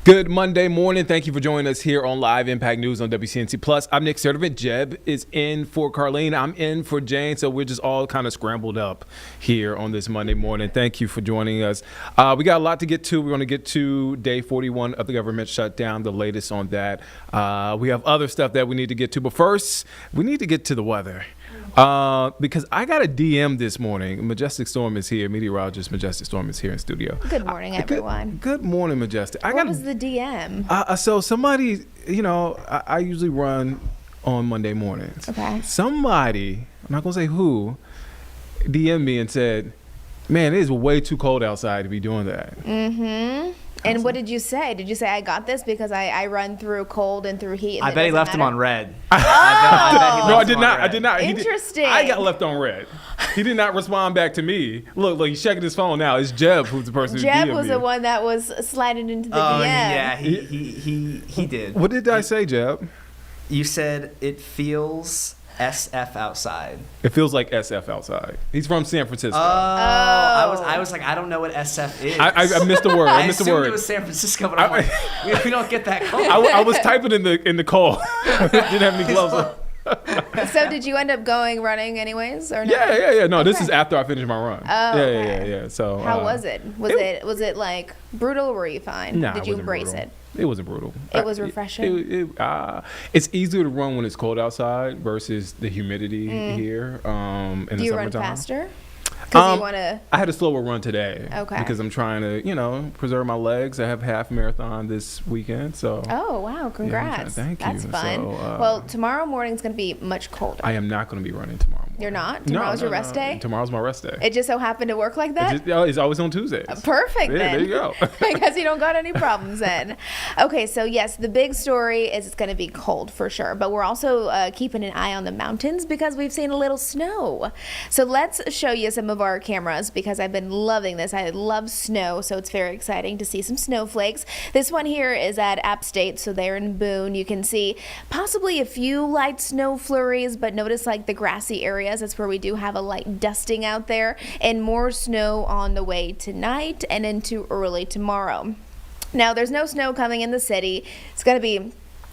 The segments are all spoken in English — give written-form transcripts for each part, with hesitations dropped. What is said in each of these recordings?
Good Monday morning. Thank you for joining us here on Live Impact News on WCNC Plus. I'm Nick Sertivant. Jeb is in for Carlene. I'm in for Jane. So we're just all kind of scrambled up here on this Monday morning. Thank you for joining us. We got a lot to get to. We're going to get to day 41 of the government shutdown, the latest on that. We have other stuff that we need to get to. But first, we need to get to the weather. Because I got a DM this morning. Majestic Storm is here. Meteorologist Majestic Storm is here in studio. Good morning, everyone. Good morning, Majestic. What was the DM? So somebody, I usually run on Monday mornings. Okay. Somebody, I'm not going to say who, DM'd me and said, man, it is way too cold outside to be doing that. Mm-hmm. And what did you say? Did you say, I got this because I run through cold and through heat? And I bet he left him on red. No, I did not. I did not. Interesting. I got left on red. He did not respond back to me. Look, he's checking his phone now. It's Jeb who's the person who Jeb DM'd was me. the one that was sliding into the Oh, DM. yeah, he did. What did I say, Jeb? You said it feels SF outside. It feels like SF outside. He's from San Francisco. I was like, I don't know what SF is. I missed the word. I missed the word. It was San Francisco, but I'm like, we don't get that cold. I was typing in the call. Didn't have any gloves on. So did you end up going running anyways, or no? Yeah. No, this Okay. is after I finished my run. Oh, Yeah. So how was it? Was it like brutal, or were you fine? Nah, Did you it wasn't embrace brutal. it? It wasn't brutal. It was refreshing? It's easier to run when it's cold outside versus the humidity here in the summertime. Do you run faster? Because you want to... I had a slower run today. Okay. Because I'm trying to, preserve my legs. I have half marathon this weekend, so. Oh, wow. Congrats. Thank you. That's fun. So, well, tomorrow morning's going to be much colder. I am not going to be running tomorrow morning. You're not? Tomorrow's your rest day? Tomorrow's my rest day. It just so happened to work like that? It's always on Tuesdays. Perfect, Yeah, then. there you go. I guess you don't got any problems then. Okay, so yes, the big story is it's going to be cold for sure, but we're also keeping an eye on the mountains because we've seen a little snow. So let's show you some of our cameras because I've been loving this. I love snow, so it's very exciting to see some snowflakes. This one here is at App State, so they're in Boone. You can see possibly a few light snow flurries, but notice like the grassy areas, that's where we do have a light dusting out there, and more snow on the way tonight and into early tomorrow. Now, there's no snow coming in the city. It's going to be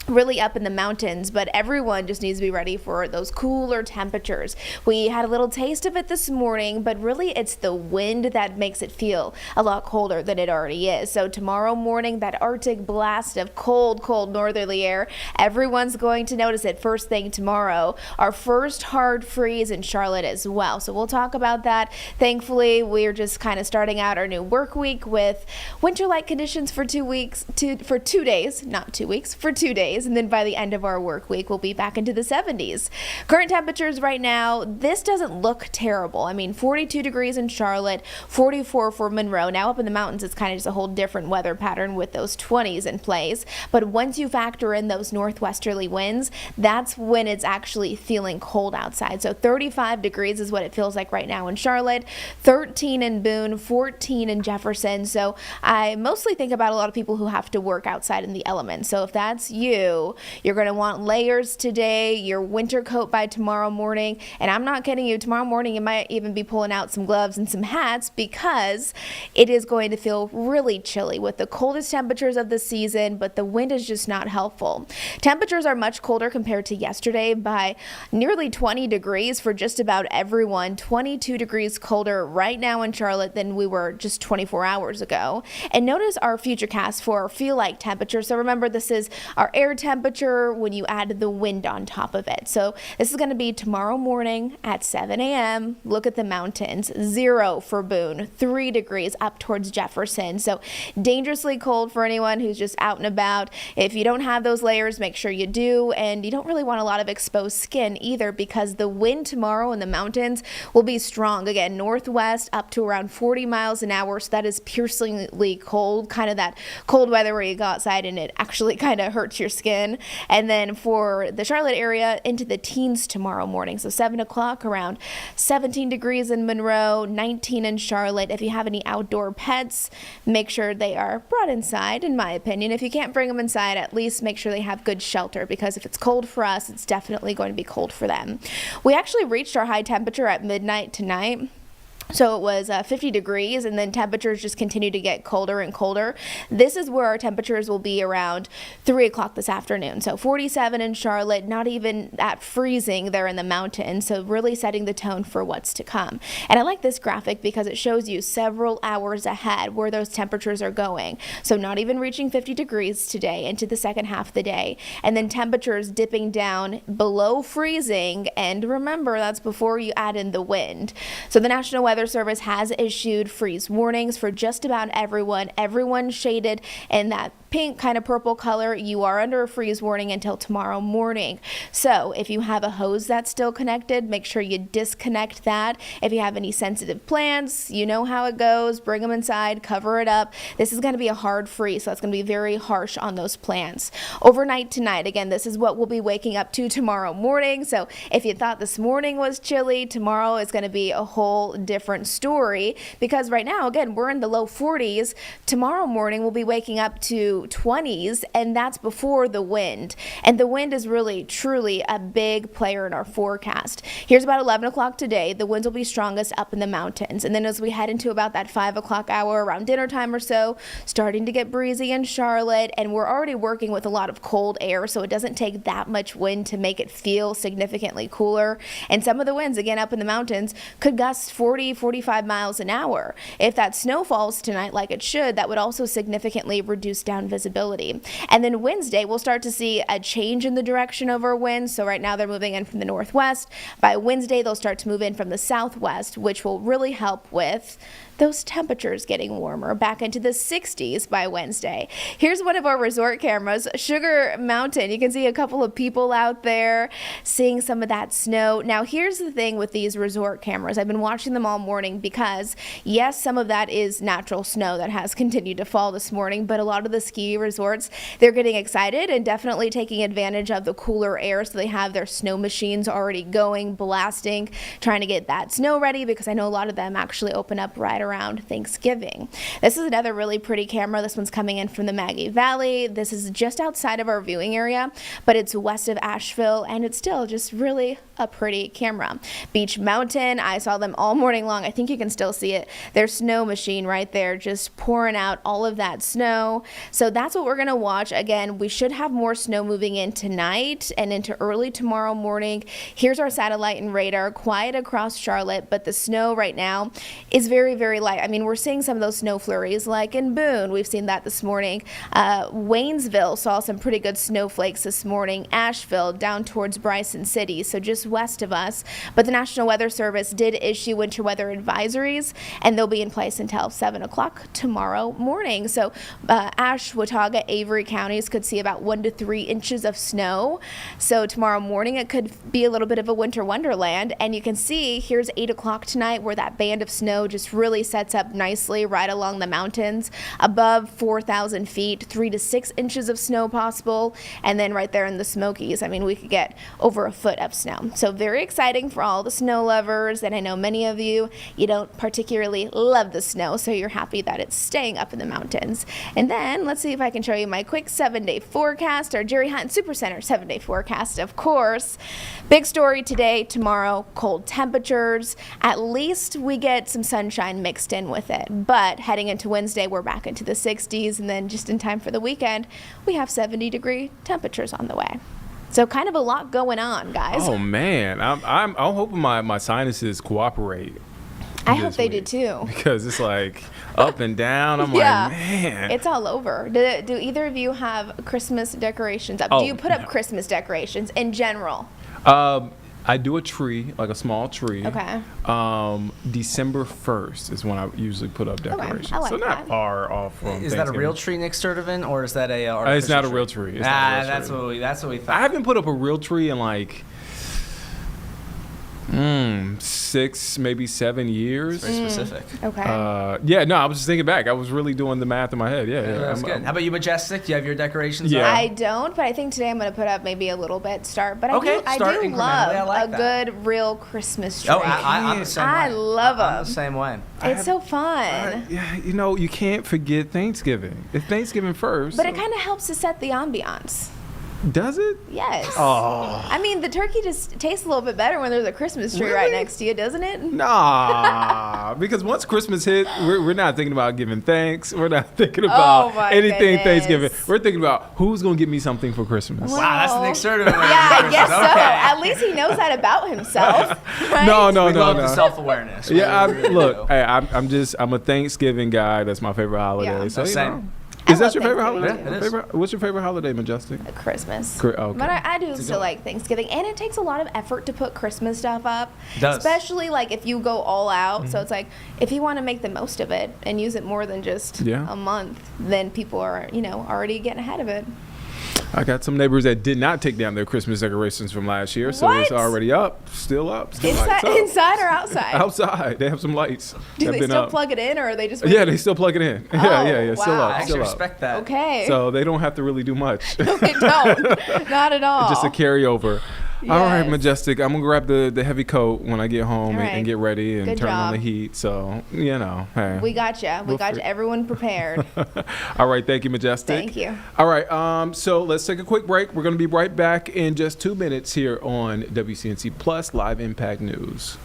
really up in the mountains, but everyone just needs to be ready for those cooler temperatures. We had a little taste of it this morning, but really it's the wind that makes it feel a lot colder than it already is. So tomorrow morning, that Arctic blast of cold, cold northerly air, everyone's going to notice it first thing tomorrow. Our first hard freeze in Charlotte as well. So we'll talk about that. Thankfully, we're just kind of starting out our new work week with winter-like conditions for 2 weeks, for 2 days, not 2 weeks, for 2 days. And then by the end of our work week, we'll be back into the 70s. Current temperatures right now, this doesn't look terrible. I mean, 42 degrees in Charlotte, 44 for Monroe. Now up in the mountains, it's kind of just a whole different weather pattern with those 20s in place. But once you factor in those northwesterly winds, that's when it's actually feeling cold outside. So 35 degrees is what it feels like right now in Charlotte, 13 in Boone, 14 in Jefferson. So I mostly think about a lot of people who have to work outside in the elements. So if that's you, you're going to want layers today, your winter coat by tomorrow morning. And I'm not kidding you, tomorrow morning you might even be pulling out some gloves and some hats because it is going to feel really chilly with the coldest temperatures of the season, but the wind is just not helpful. Temperatures are much colder compared to yesterday by nearly 20 degrees for just about everyone. 22 degrees colder right now in Charlotte than we were just 24 hours ago. And notice our futurecast for feel like temperature. So remember, this is our air temperature when you add the wind on top of it. So this is going to be tomorrow morning at 7 a.m. Look at the mountains. 0 for Boone, 3 degrees up towards Jefferson. So dangerously cold for anyone who's just out and about. If you don't have those layers, make sure you do. And you don't really want a lot of exposed skin either because the wind tomorrow in the mountains will be strong. Again, northwest up to around 40 miles an hour. So that is piercingly cold, kind of that cold weather where you go outside and it actually kind of hurts your skin. And then for the Charlotte area, into the teens tomorrow morning. So 7 o'clock, around 17 degrees in Monroe, 19 in Charlotte. If you have any outdoor pets, make sure they are brought inside, in my opinion. If you can't bring them inside, at least make sure they have good shelter because if it's cold for us, it's definitely going to be cold for them. We actually reached our high temperature at midnight tonight. So it was 50 degrees, and then temperatures just continue to get colder and colder. This is where our temperatures will be around 3 o'clock this afternoon. So 47 in Charlotte, not even at freezing there in the mountains. So really setting the tone for what's to come. And I like this graphic because it shows you several hours ahead where those temperatures are going. So not even reaching 50 degrees today into the second half of the day. And then temperatures dipping down below freezing. And remember, that's before you add in the wind. So the National Weather Service has issued freeze warnings for just about everyone. Everyone shaded in that pink kind of purple color. You are under a freeze warning until tomorrow morning. So if you have a hose that's still connected, make sure you disconnect that. If you have any sensitive plants, you know how it goes. Bring them inside, cover it up. This is going to be a hard freeze, so it's going to be very harsh on those plants. Overnight tonight, again, this is what we'll be waking up to tomorrow morning. So if you thought this morning was chilly, tomorrow is going to be a whole different story because right now, again, we're in the low 40s. Tomorrow morning, we'll be waking up to 20s, and that's before the wind. And the wind is really, truly a big player in our forecast. Here's about 11 o'clock today. The winds will be strongest up in the mountains. And then as we head into about that 5 o'clock hour, around dinner time or so, starting to get breezy in Charlotte, and we're already working with a lot of cold air, so it doesn't take that much wind to make it feel significantly cooler. And some of the winds, again, up in the mountains, could gust 40, 45 miles an hour. If that snow falls tonight like it should, that would also significantly reduce down visibility. And then Wednesday, we'll start to see a change in the direction of our winds. So right now they're moving in from the northwest. By Wednesday, they'll start to move in from the southwest, which will really help with those temperatures getting warmer, back into the 60s by Wednesday. Here's one of our resort cameras, Sugar Mountain. You can see a couple of people out there seeing some of that snow. Now, here's the thing with these resort cameras. I've been watching them all morning because, yes, some of that is natural snow that has continued to fall this morning, but a lot of the ski resorts, they're getting excited and definitely taking advantage of the cooler air, so they have their snow machines already going, blasting, trying to get that snow ready because I know a lot of them actually open up right around Thanksgiving. This is another really pretty camera. This one's coming in from the Maggie Valley. This is just outside of our viewing area, but it's west of Asheville, and it's still just really a pretty camera. Beech Mountain, I saw them all morning long. I think you can still see it. Their snow machine right there just pouring out all of that snow. So So that's what we're going to watch. Again, we should have more snow moving in tonight and into early tomorrow morning. Here's our satellite and radar, quiet across Charlotte, but the snow right now is very, very light. I mean, we're seeing some of those snow flurries like in Boone. We've seen that this morning. Waynesville saw some pretty good snowflakes this morning. Asheville down towards Bryson City, so just west of us. But the National Weather Service did issue winter weather advisories, and they'll be in place until 7 o'clock tomorrow morning. So Ashe, Watauga, Avery counties could see about 1 to 3 inches of snow. So tomorrow morning it could be a little bit of a winter wonderland. And you can see here's 8 o'clock tonight where that band of snow just really sets up nicely right along the mountains. Above 4,000 feet, 3 to 6 inches of snow possible. And then right there in the Smokies, I mean, we could get over a foot of snow. So very exciting for all the snow lovers. And I know many of you don't particularly love the snow, so you're happy that it's staying up in the mountains. And then let's see if I can show you my quick 7-day forecast, our Jerry Hunt Supercenter 7-day forecast, of course. Big story today, tomorrow, cold temperatures. At least we get some sunshine mixed in with it. But heading into Wednesday, we're back into the 60s, and then just in time for the weekend, we have 70-degree temperatures on the way. So kind of a lot going on, guys. Oh man, I'm hoping my sinuses cooperate. I hope this they do week. too. Because it's like up and down. I'm Yeah. like, man. It's all over. Do either of you have Christmas decorations up? Oh, Do you put up no. Christmas decorations in general? I do a tree, like a small tree. Okay. December 1st is when I usually put up decorations. I like so not that. far off from Is that a Thanksgiving. real tree, Nick Sturtevant, or is that a It's not a artificial real tree. It's not a Ah, real that's tree. what we thought. I haven't put up a real tree in like 6, maybe 7 years. Very specific. Okay. Yeah, no, I was just thinking back. I was really doing the math in my head. Yeah, That's good. How about you, Majestic? Do you have your decorations Yeah. up? I don't, but I think today I'm going to put up maybe a little bit start. But Okay, I start do incrementally. love I like a that. good real Christmas tree. Oh, I'm the same way. I love I'm 'em. the same way. It's so fun. Yeah, you can't forget Thanksgiving. It's Thanksgiving first. But it kind of helps to set the ambiance. Does it? Yes. Oh. I mean, the turkey just tastes a little bit better when there's a Christmas tree right Really? next to you, doesn't it? Nah, because once Christmas hit, we're not thinking about giving thanks. We're not thinking about my anything goodness. Thanksgiving. We're thinking about who's going to get me something for Christmas. Well, Wow, that's the Nick Sturtevant way. Yeah, I guess so. Okay. At least he knows that about himself. Right? No, We love the no. self-awareness. Yeah, We really look, do. hey, I'm a Thanksgiving guy. That's my favorite holiday. Yeah. So, Same. know. I Is that love your favorite Thanksgiving holiday? too. Yeah, it is. What's your favorite holiday, Majestic? Christmas. Okay. But I do a still good like Thanksgiving, and it takes a lot of effort to put Christmas stuff up. It does. Especially like if you go all out. So it's like if you want to make the most of it and use it more than just Yeah. a month, then people are already getting ahead of it. I got some neighbors that did not take down their Christmas decorations from last year, so it's What? already up, still lights up. Inside or outside? Outside, they have some lights. Do that they been still up. plug it in, or are they just? Yeah, they still plug it in. Oh, yeah, still wow. up, I actually still up. respect that. Okay. So they don't have to really do much. They don't. Not at all. Just a carryover. All right, Yes. Majestic. I'm gonna grab the heavy coat when I get home All right. and get ready and Good turn on the job. heat. So hey. We got you. We We'll got fi- everyone prepared. All right, thank you, Majestic. Thank you. All right, so let's take a quick break. We're gonna be right back in just 2 minutes here on WCNC Plus Live Impact News.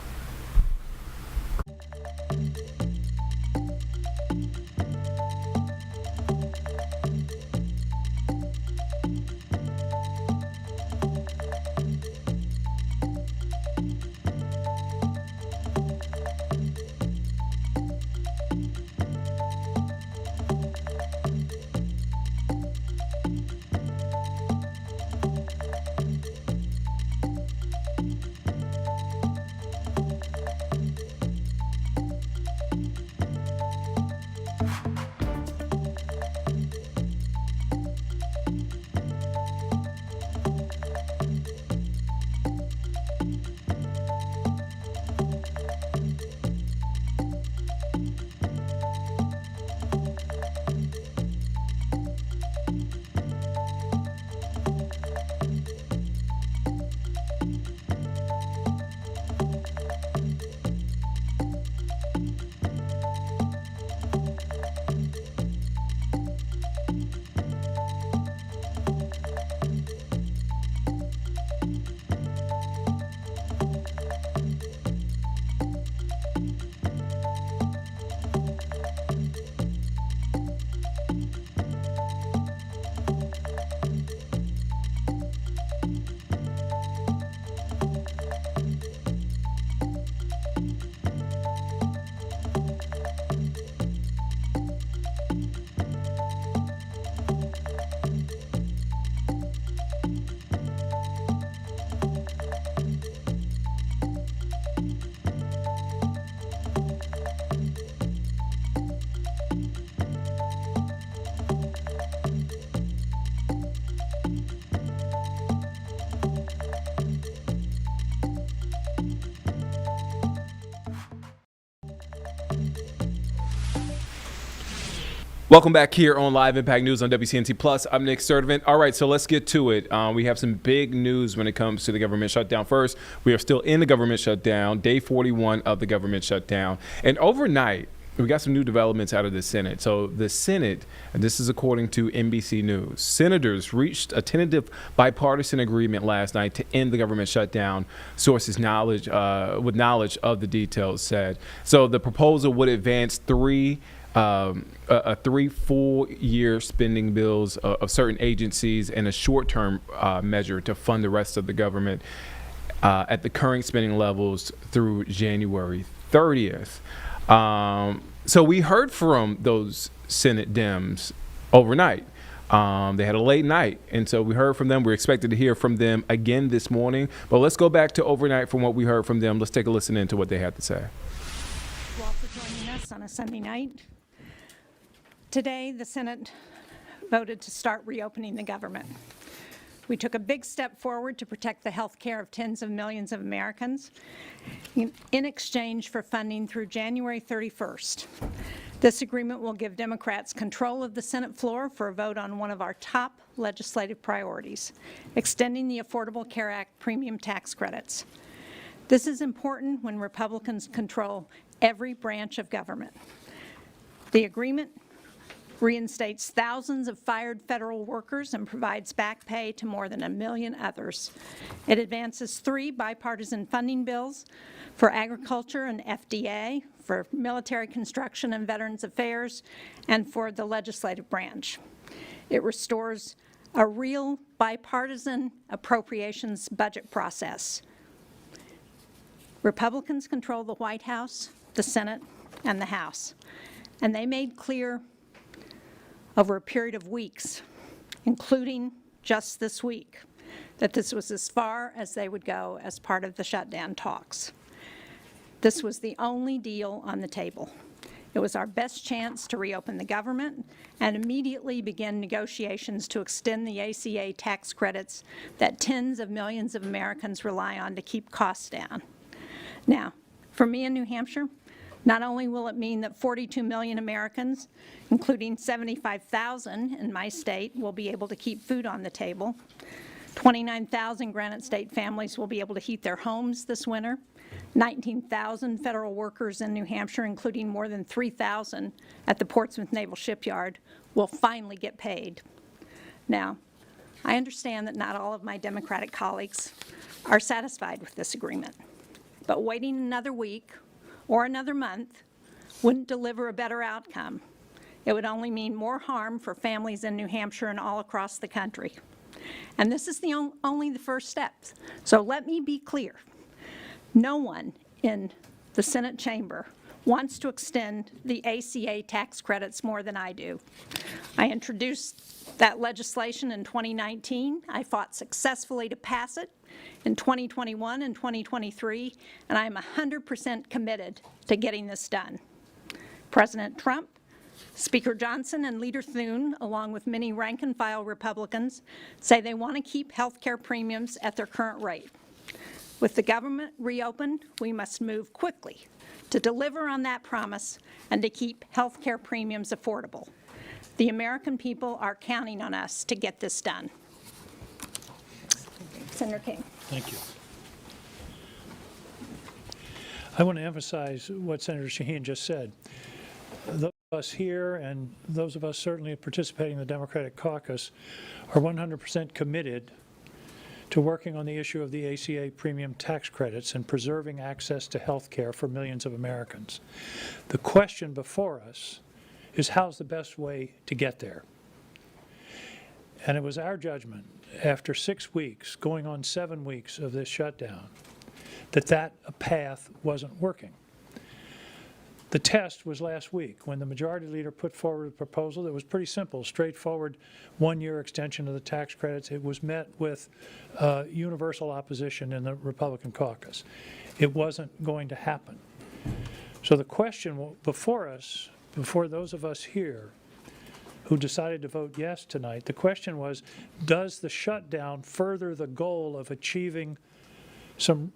Welcome back here on Live Impact News on WCNC Plus. I'm Nick Sturdivant. All right, so let's get to it. We have some big news when it comes to the government shutdown. First, we are still in the government shutdown, day 41 of the government shutdown. And overnight, we got some new developments out of the Senate. So the Senate, and this is according to NBC News, senators reached a tentative bipartisan agreement last night to end the government shutdown. Sources with knowledge of the details said. So the proposal would advance three full-year spending bills of certain agencies and a short-term measure to fund the rest of the government at the current spending levels through January 30th. So we heard from those Senate Dems overnight. They had a late night, and so we heard from them. We're expected to hear from them again this morning. But let's go back to overnight from what we heard from them. Let's take a listen into what they had to say. You all for joining us on a Sunday night. Today, the Senate voted to start reopening the government. We took a big step forward to protect the health care of tens of millions of Americans in exchange for funding through January 31st. This agreement will give Democrats control of the Senate floor for a vote on one of our top legislative priorities, extending the Affordable Care Act premium tax credits. This is important when Republicans control every branch of government. The agreement reinstates thousands of fired federal workers and provides back pay to more than 1 million others. It advances 3 bipartisan funding bills for agriculture and FDA, for military construction and Veterans Affairs, and for the legislative branch. It restores a real bipartisan appropriations budget process. Republicans control the White House, the Senate, and the House, and they made clear over a period of weeks, including just this week, that this was as far as they would go as part of the shutdown talks. This was the only deal on the table. It was our best chance to reopen the government and immediately begin negotiations to extend the ACA tax credits that tens of millions of Americans rely on to keep costs down. Now, for me in New Hampshire, not only will it mean that 42 million Americans, including 75,000 in my state, will be able to keep food on the table, 29,000 Granite State families will be able to heat their homes this winter, 19,000 federal workers in New Hampshire, including more than 3,000 at the Portsmouth Naval Shipyard, will finally get paid. Now, I understand that not all of my Democratic colleagues are satisfied with this agreement, but waiting another week or another month wouldn't deliver a better outcome. It would only mean more harm for families in New Hampshire and all across the country. And this is only the first step. So let me be clear. No one in the Senate chamber wants to extend the ACA tax credits more than I do. I introduced that legislation in 2019. I fought successfully to pass it in 2021 and 2023, and I am 100% committed to getting this done. President Trump, Speaker Johnson, and Leader Thune, along with many rank-and-file Republicans, say they want to keep health care premiums at their current rate. With the government reopened, we must move quickly to deliver on that promise and to keep health care premiums affordable. The American people are counting on us to get this done. Senator King. Thank you. I want to emphasize what Senator Shaheen just said. Those of us here and those of us certainly participating in the Democratic caucus are 100% committed to working on the issue of the ACA premium tax credits and preserving access to health care for millions of Americans. The question before us is how's the best way to get there? And it was our judgment after 6 weeks, going on 7 weeks of this shutdown, that path wasn't working. The test was last week when the majority leader put forward a proposal that was pretty simple, straightforward, 1-year extension of the tax credits. It was met with universal opposition in the Republican caucus. It wasn't going to happen. So the question before us, before those of us here who decided to vote yes tonight, the question was, does the shutdown further the goal of achieving some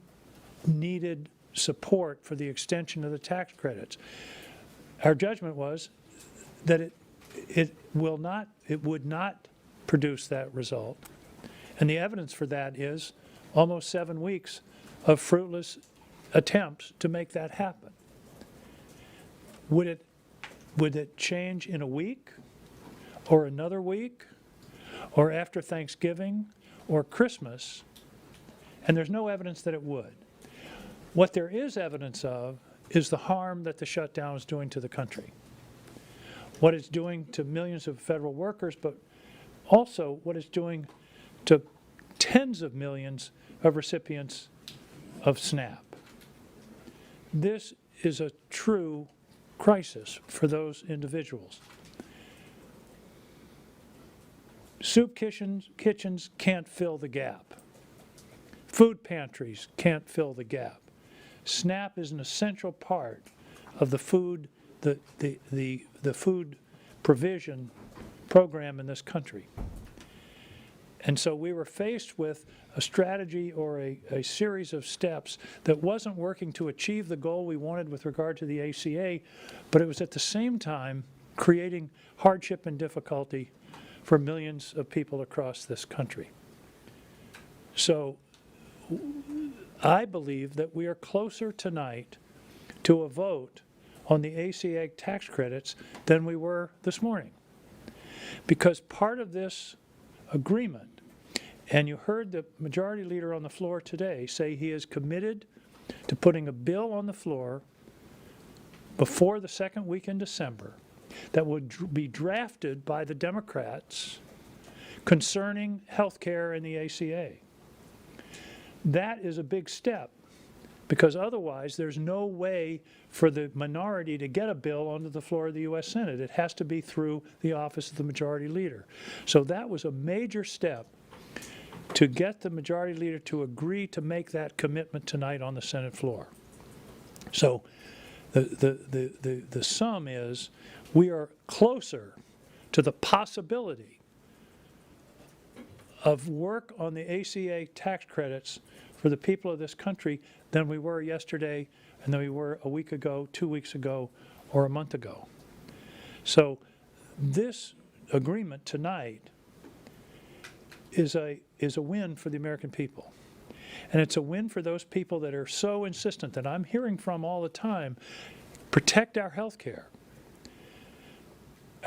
needed support for the extension of the tax credits? Our judgment was that it would not produce that result. And the evidence for that is almost 7 weeks of fruitless attempts to make that happen. Would it change in a week or another week or after Thanksgiving or Christmas? And there's no evidence that it would. What there is evidence of is the harm that the shutdown is doing to the country. What it's doing to millions of federal workers, but also what it's doing to tens of millions of recipients of SNAP. This is a true crisis for those individuals. Soup kitchens can't fill the gap. Food pantries can't fill the gap. SNAP is an essential part of the food food provision program in this country. And so we were faced with a strategy or a series of steps that wasn't working to achieve the goal we wanted with regard to the ACA, but it was at the same time creating hardship and difficulty for millions of people across this country. So I believe that we are closer tonight to a vote on the ACA tax credits than we were this morning. Because part of this agreement, and you heard the majority leader on the floor today say he is committed to putting a bill on the floor before the second week in December that would be drafted by the Democrats concerning health care and the ACA. That is a big step, because otherwise there's no way for the minority to get a bill onto the floor of the U.S. Senate. It has to be through the office of the majority leader. So that was a major step to get the majority leader to agree to make that commitment tonight on the Senate floor. So the sum is we are closer to the possibility of work on the ACA tax credits for the people of this country than we were yesterday and than we were a week ago, 2 weeks ago, or a month ago. So this agreement tonight is a win for the American people. And it's a win for those people that are so insistent, that I'm hearing from all the time, protect our health care.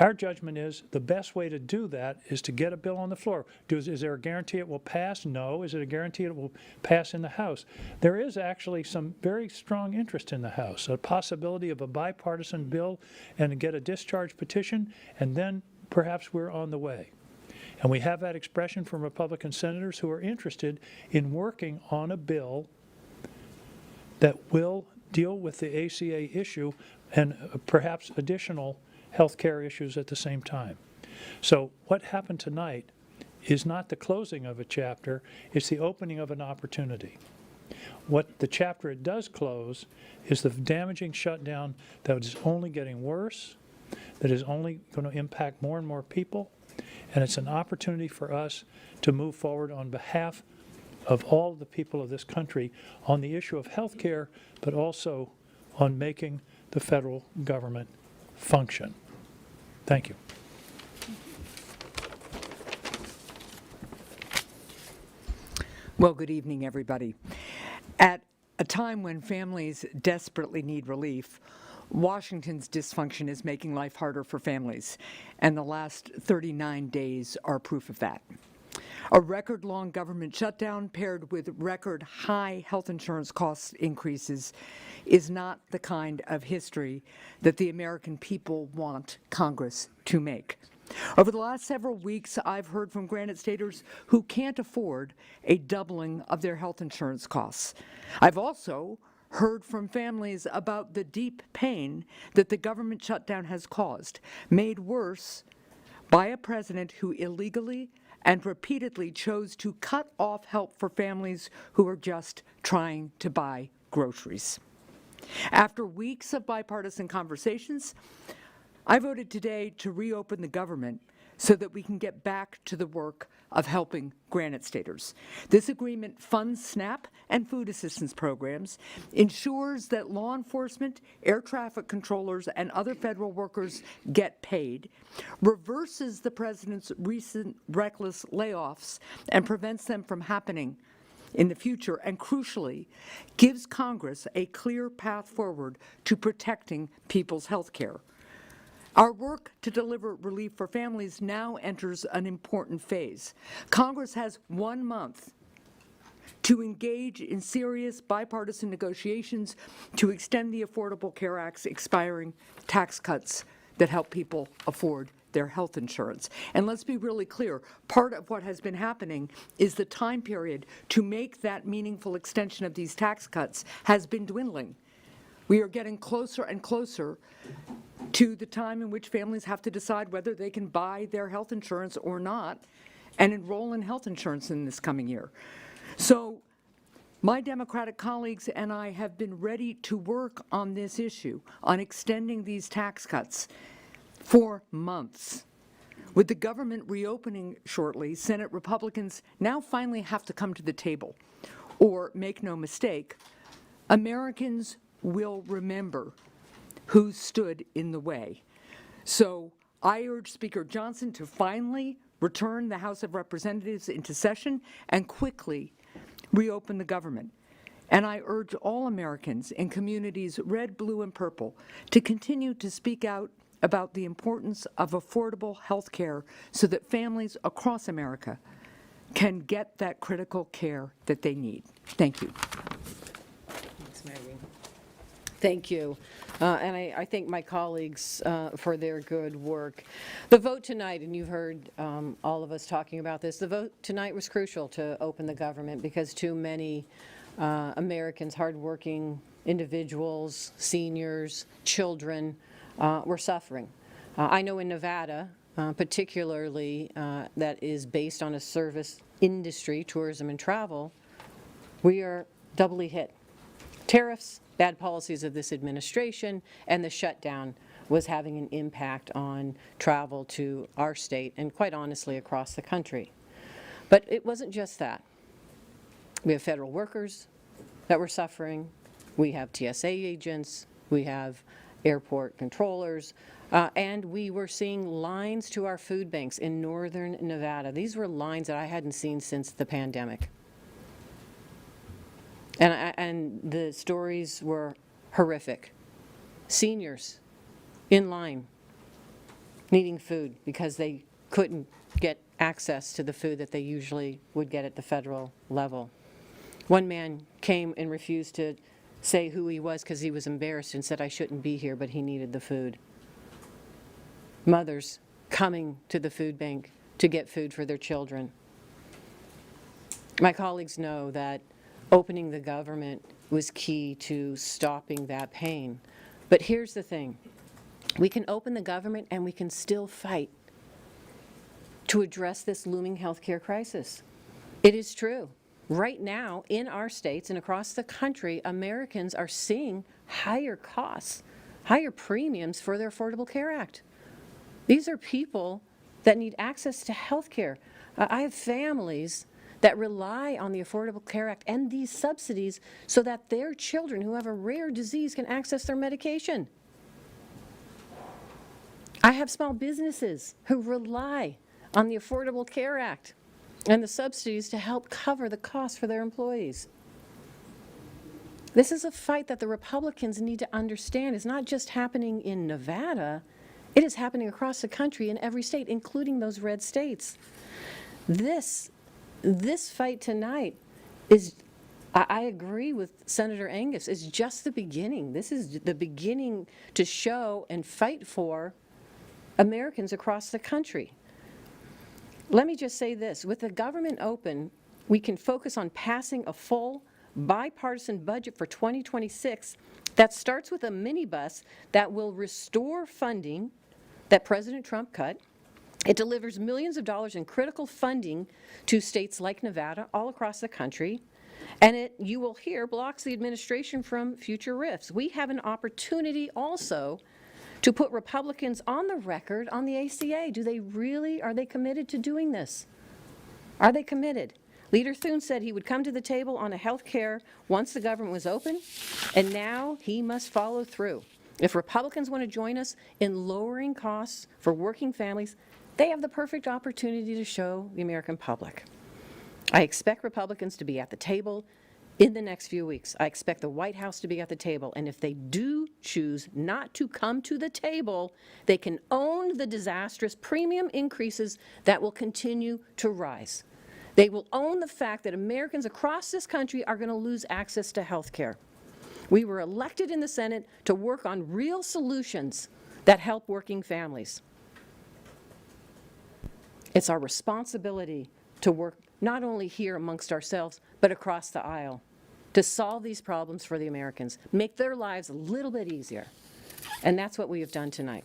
Our judgment is the best way to do that is to get a bill on the floor. Is there a guarantee it will pass? No. Is it a guarantee it will pass in the House? There is actually some very strong interest in the House, a possibility of a bipartisan bill and to get a discharge petition, and then perhaps we're on the way. And we have that expression from Republican senators who are interested in working on a bill that will deal with the ACA issue and perhaps additional health care issues at the same time. So what happened tonight is not the closing of a chapter, it's the opening of an opportunity. What the chapter it does close is the damaging shutdown that is only getting worse, that is only going to impact more and more people, and it's an opportunity for us to move forward on behalf of all of the people of this country on the issue of health care, but also on making the federal government function. Thank you. Well, good evening, everybody. At a time when families desperately need relief, Washington's dysfunction is making life harder for families, and the last 39 days are proof of that. A record-long government shutdown paired with record-high health insurance cost increases is not the kind of history that the American people want Congress to make. Over the last several weeks, I've heard from Granite Staters who can't afford a doubling of their health insurance costs. I've also heard from families about the deep pain that the government shutdown has caused, made worse by a president who illegally and repeatedly chose to cut off help for families who are just trying to buy groceries. After weeks of bipartisan conversations, I voted today to reopen the government so that we can get back to the work of helping Granite Staters. This agreement funds SNAP and food assistance programs, ensures that law enforcement, air traffic controllers, and other federal workers get paid, reverses the president's recent reckless layoffs and prevents them from happening in the future, and crucially, gives Congress a clear path forward to protecting people's health care. Our work to deliver relief for families now enters an important phase. Congress has 1 month to engage in serious bipartisan negotiations to extend the Affordable Care Act's expiring tax cuts that help people afford their health insurance. And let's be really clear, part of what has been happening is the time period to make that meaningful extension of these tax cuts has been dwindling. We are getting closer and closer to the time in which families have to decide whether they can buy their health insurance or not and enroll in health insurance in this coming year. So my Democratic colleagues and I have been ready to work on this issue, on extending these tax cuts for months. With the government reopening shortly, Senate Republicans now finally have to come to the table. Or, make no mistake, Americans will remember who stood in the way. So I urge Speaker Johnson to finally return the House of Representatives into session and quickly reopen the government. And I urge all Americans in communities red, blue, and purple to continue to speak out about the importance of affordable health care so that families across America can get that critical care that they need. Thank you. Thanks, Maggie. Thank you. And I thank my colleagues for their good work. The vote tonight, and you've heard all of us talking about this, the vote tonight was crucial to open the government because too many Americans, hardworking individuals, seniors, children, were suffering. I know in Nevada, particularly that is based on a service industry, tourism and travel, we are doubly hit. Tariffs, bad policies of this administration, and the shutdown was having an impact on travel to our state and quite honestly across the country. But it wasn't just that. We have federal workers that were suffering. We have TSA agents. We have airport controllers, and we were seeing lines to our food banks in northern Nevada. These were lines that I hadn't seen since the pandemic. And the stories were horrific. Seniors in line needing food because they couldn't get access to the food that they usually would get at the federal level. One man came and refused to say who he was because he was embarrassed and said I shouldn't be here, but he needed the food. Mothers coming to the food bank to get food for their children. My colleagues know that opening the government was key to stopping that pain. But here's the thing. We can open the government and we can still fight to address this looming healthcare crisis. It is true. Right now, in our states and across the country, Americans are seeing higher costs, higher premiums for their Affordable Care Act. These are people that need access to health care. I have families that rely on the Affordable Care Act and these subsidies so that their children who have a rare disease can access their medication. I have small businesses who rely on the Affordable Care Act and the subsidies to help cover the costs for their employees. This is a fight that the Republicans need to understand is not just happening in Nevada, it is happening across the country in every state, including those red states. This fight tonight is, I agree with Senator Angus, is just the beginning. This is the beginning to show and fight for Americans across the country. Let me just say this, with the government open, we can focus on passing a full bipartisan budget for 2026 that starts with a minibus that will restore funding that President Trump cut. It delivers millions of dollars in critical funding to states like Nevada all across the country, and it, you will hear, blocks the administration from future rifts. We have an opportunity also to put Republicans on the record on the ACA. Are they committed to doing this? Are they committed? Leader Thune said he would come to the table on a health care once the government was open, and now he must follow through. If Republicans want to join us in lowering costs for working families, they have the perfect opportunity to show the American public. I expect Republicans to be at the table in the next few weeks. I expect the White House to be at the table, and if they do choose not to come to the table, they can own the disastrous premium increases that will continue to rise. They will own the fact that Americans across this country are going to lose access to health care. We were elected in the Senate to work on real solutions that help working families. It's our responsibility to work not only here amongst ourselves, but across the aisle, to solve these problems for the Americans, make their lives a little bit easier. And that's what we have done tonight.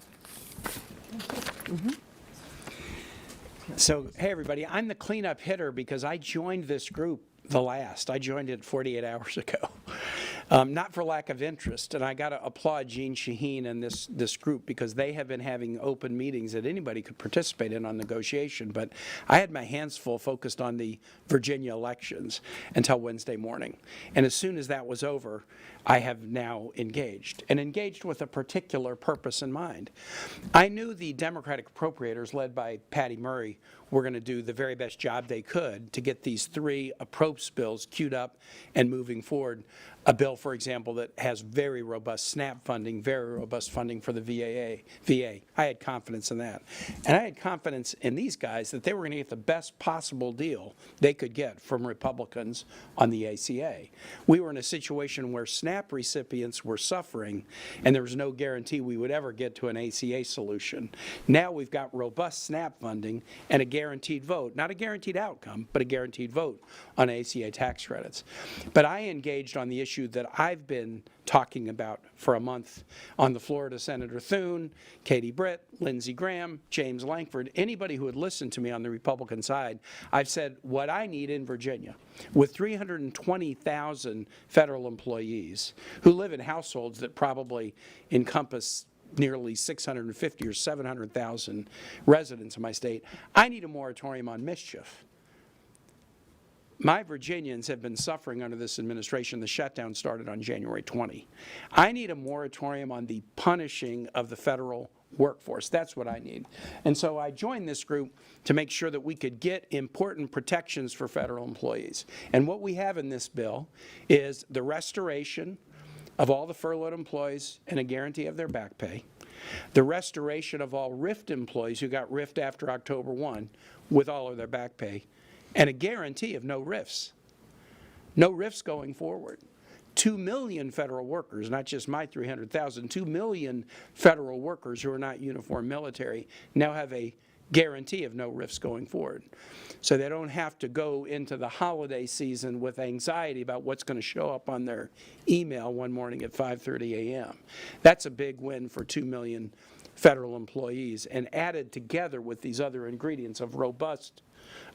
So, hey everybody, I'm the cleanup hitter because I joined this group I joined it 48 hours ago. Not for lack of interest, and I got to applaud Jeanne Shaheen and this group because they have been having open meetings that anybody could participate in on negotiation, but I had my hands full focused on the Virginia elections until Wednesday morning. And as soon as that was over, I have now engaged with a particular purpose in mind. I knew the Democratic appropriators led by Patty Murray were going to do the very best job they could to get these 3 appropriations bills queued up and moving forward. A bill, for example, that has very robust SNAP funding, very robust funding for the VA. I had confidence in that. And I had confidence in these guys that they were going to get the best possible deal they could get from Republicans on the ACA. We were in a situation where SNAP recipients were suffering, and there was no guarantee we would ever get to an ACA solution. Now we've got robust SNAP funding and a guaranteed vote, not a guaranteed outcome, but a guaranteed vote on ACA tax credits. But I engaged on the issue that I've been talking about for a month on the floor to Senator Thune, Katie Britt, Lindsey Graham, James Lankford, anybody who would listen to me on the Republican side. I've said what I need in Virginia, with 320,000 federal employees who live in households that probably encompass nearly 650 or 700,000 residents in my state, I need a moratorium on mischief. My Virginians have been suffering under this administration. The shutdown started on January 20. I need a moratorium on the punishing of the federal workforce. That's what I need. And so I joined this group to make sure that we could get important protections for federal employees. And what we have in this bill is the restoration of all the furloughed employees and a guarantee of their back pay, the restoration of all RIFT employees who got RIFT after October 1 with all of their back pay, and a guarantee of no RIFs. No RIFs going forward. 2 million federal workers, not just my 300,000, 2 million federal workers who are not uniformed military now have a guarantee of no RIFs going forward. So they don't have to go into the holiday season with anxiety about what's going to show up on their email one morning at 5:30 a.m. That's a big win for 2 million federal employees, and added together with these other ingredients of robust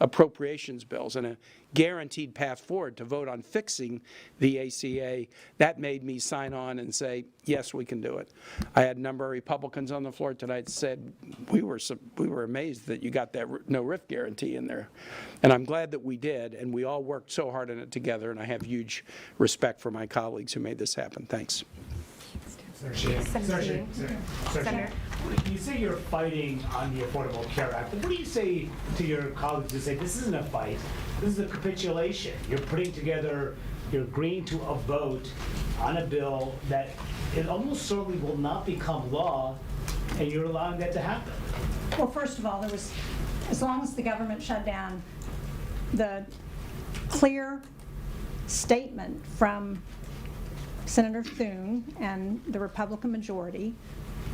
appropriations bills and a guaranteed path forward to vote on fixing the ACA, that made me sign on and say, yes, we can do it. I had a number of Republicans on the floor tonight said, we were amazed that you got that no RIF guarantee in there. And I'm glad that we did, and we all worked so hard on it together, and I have huge respect for my colleagues who made this happen. Thanks. Senator, you say you're fighting on the Affordable Care Act. What do you say to your colleagues who say this isn't a fight, this is a capitulation? You're putting together, you're agreeing to a vote on a bill that it almost certainly will not become law, and you're allowing that to happen. Well, first of all, as long as the government shut down, the clear statement from Senator Thune and the Republican majority,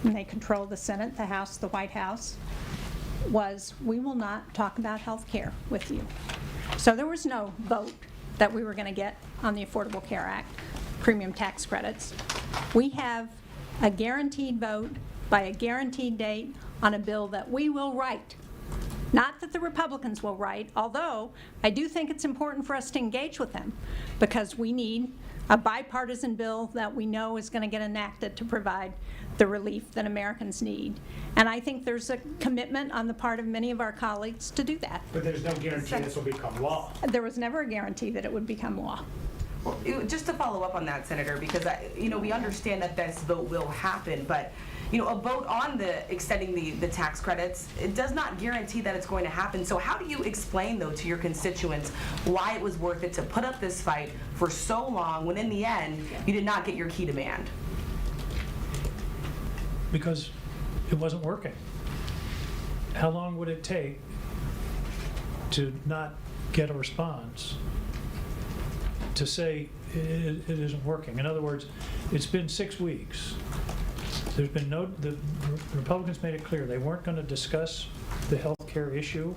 and they control the Senate, the House, the White House, was we will not talk about health care with you. So there was no vote that we were going to get on the Affordable Care Act, premium tax credits. We have a guaranteed vote by a guaranteed date on a bill that we will write. Not that the Republicans will write, although I do think it's important for us to engage with them, because we need a bipartisan bill that we know is going to get enacted to provide the relief that Americans need. And I think there's a commitment on the part of many of our colleagues to do that. But there's no guarantee this will become law. There was never a guarantee that it would become law. Well, just to follow up on that, Senator, because we understand that this vote will happen, but a vote on extending the tax credits, it does not guarantee that it's going to happen. So how do you explain, though, to your constituents why it was worth it to put up this fight for so long when in the end you did not get your key demand? Because it wasn't working. How long would it take to not get a response to say it isn't working? In other words, it's been 6 weeks. There's been the Republicans made it clear they weren't going to discuss the health care issue,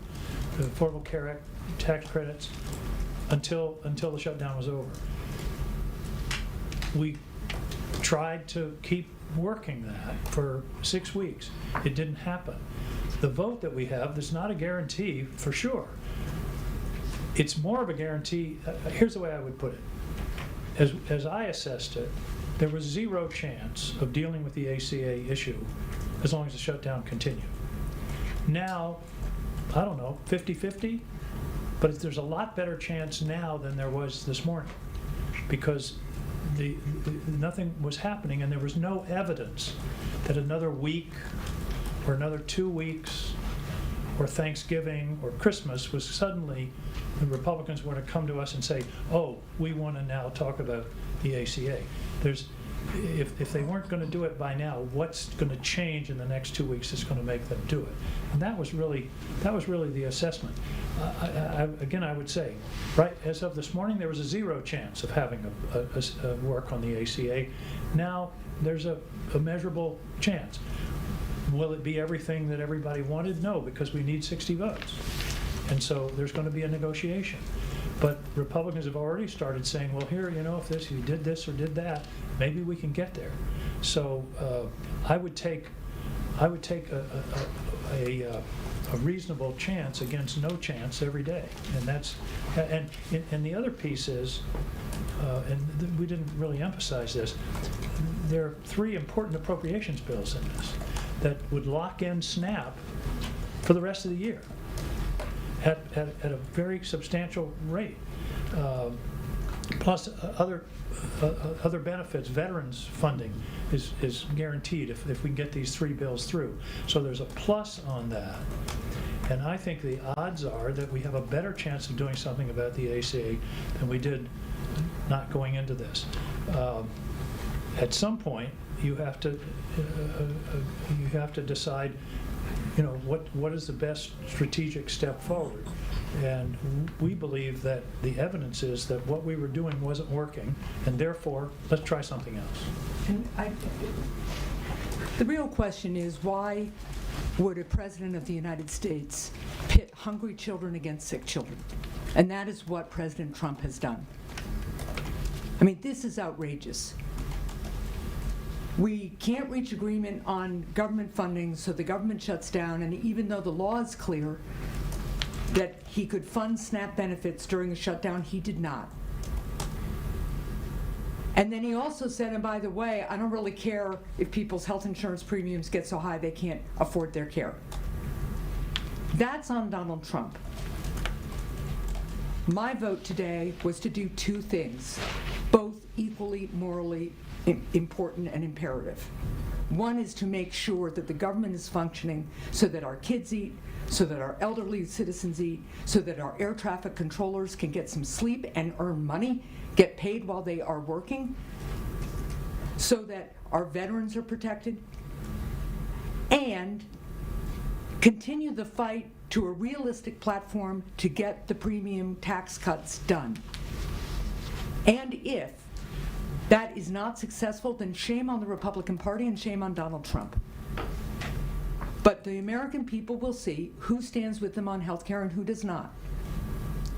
the Affordable Care Act tax credits, until the shutdown was over. We tried to keep working that for 6 weeks. It didn't happen. The vote that we have, there's not a guarantee for sure. It's more of a guarantee. Here's the way I would put it. As I assessed it, there was zero chance of dealing with the ACA issue as long as the shutdown continued. Now, I don't know, 50-50, but there's a lot better chance now than there was this morning, because nothing was happening and there was no evidence that another week or another 2 weeks or Thanksgiving or Christmas was suddenly the Republicans were to come to us and say, oh, we want to now talk about the ACA. If they weren't going to do it by now, what's going to change in the next 2 weeks that's going to make them do it? And that was really the assessment. Again, I would say, right as of this morning, there was a zero chance of having a work on the ACA. Now there's a measurable chance. Will it be everything that everybody wanted? No, because we need 60 votes. And so there's going to be a negotiation. But Republicans have already started saying, well, here, if you did this or did that, maybe we can get there. So I would take a reasonable chance against no chance every day. And the other piece is, and we didn't really emphasize this, there are 3 important appropriations bills in this that would lock in SNAP for the rest of the year at a very substantial rate. Plus other benefits, veterans funding is guaranteed if we can get these 3 bills through. So there's a plus on that. And I think the odds are that we have a better chance of doing something about the ACA than we did not going into this. At some point, you have to decide, what is the best strategic step forward. And we believe that the evidence is that what we were doing wasn't working, and therefore, let's try something else. And the real question is, why would a president of the United States pit hungry children against sick children? And that is what President Trump has done. I mean, this is outrageous. We can't reach agreement on government funding, so the government shuts down, and even though the law is clear that he could fund SNAP benefits during the shutdown, he did not. And then he also said, and by the way, I don't really care if people's health insurance premiums get so high they can't afford their care. That's on Donald Trump. My vote today was to do 2 things, both equally morally important and imperative. One is to make sure that the government is functioning so that our kids eat, so that our elderly citizens eat, so that our air traffic controllers can get some sleep and earn money, get paid while they are working, so that our veterans are protected, and continue the fight to a realistic platform to get the premium tax cuts done. And if that is not successful, then shame on the Republican Party and shame on Donald Trump. But the American people will see who stands with them on health care and who does not.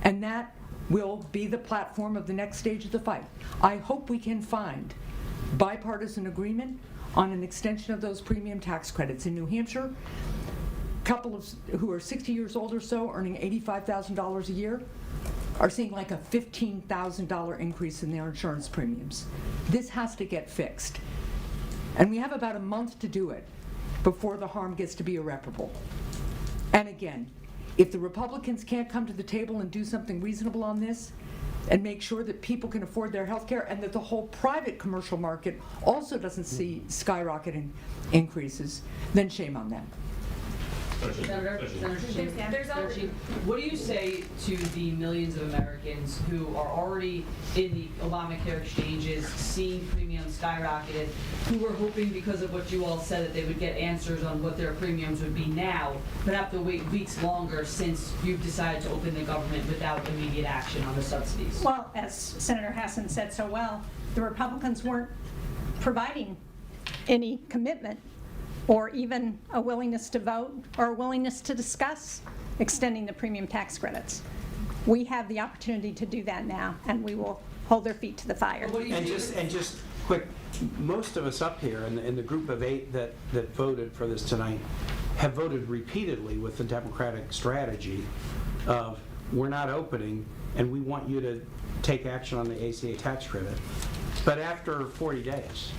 And that will be the platform of the next stage of the fight. I hope we can find bipartisan agreement on an extension of those premium tax credits. In New Hampshire, couple who are 60 years old or so earning $85,000 a year are seeing like a $15,000 increase in their insurance premiums. This has to get fixed. And we have about a month to do it before the harm gets to be irreparable. And again, if the Republicans can't come to the table and do something reasonable on this and make sure that people can afford their health care and that the whole private commercial market also doesn't see skyrocketing increases, then shame on them. Senator Sheen, what do you say to the millions of Americans who are already in the Obamacare exchanges, seeing premiums skyrocketed, who were hoping because of what you all said that they would get answers on what their premiums would be now, but have to wait weeks longer since you've decided to open the government without immediate action on the subsidies? Well, as Senator Hassan said so well, the Republicans weren't providing any commitment or even a willingness to vote or a willingness to discuss extending the premium tax credits. We have the opportunity to do that now, and we will hold their feet to the fire. And just quick, most of us up here in the group of 8 that voted for this tonight have voted repeatedly with the Democratic strategy of we're not opening and we want you to take action on the ACA tax credit. But after 40 days,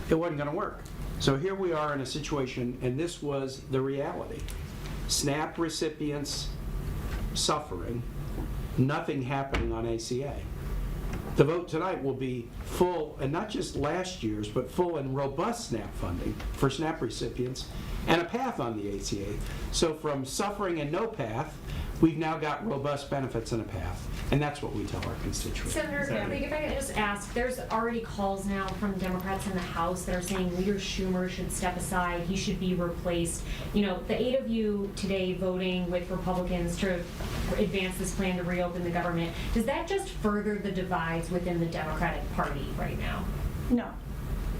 it wasn't going to work. So here we are in a situation, and this was the reality. SNAP recipients suffering, nothing happening on ACA. The vote tonight will be full, and not just last year's, but full and robust SNAP funding for SNAP recipients and a path on the ACA. So from suffering and no path, we've now got robust benefits and a path. And that's what we tell our constituents. Senator, if I could just ask, there's already calls now from Democrats in the House that are saying Leader Schumer should step aside, he should be replaced. You know, the 8 of you today voting with Republicans to advance this plan to reopen the government, does that just further the divides within the Democratic Party right now? No.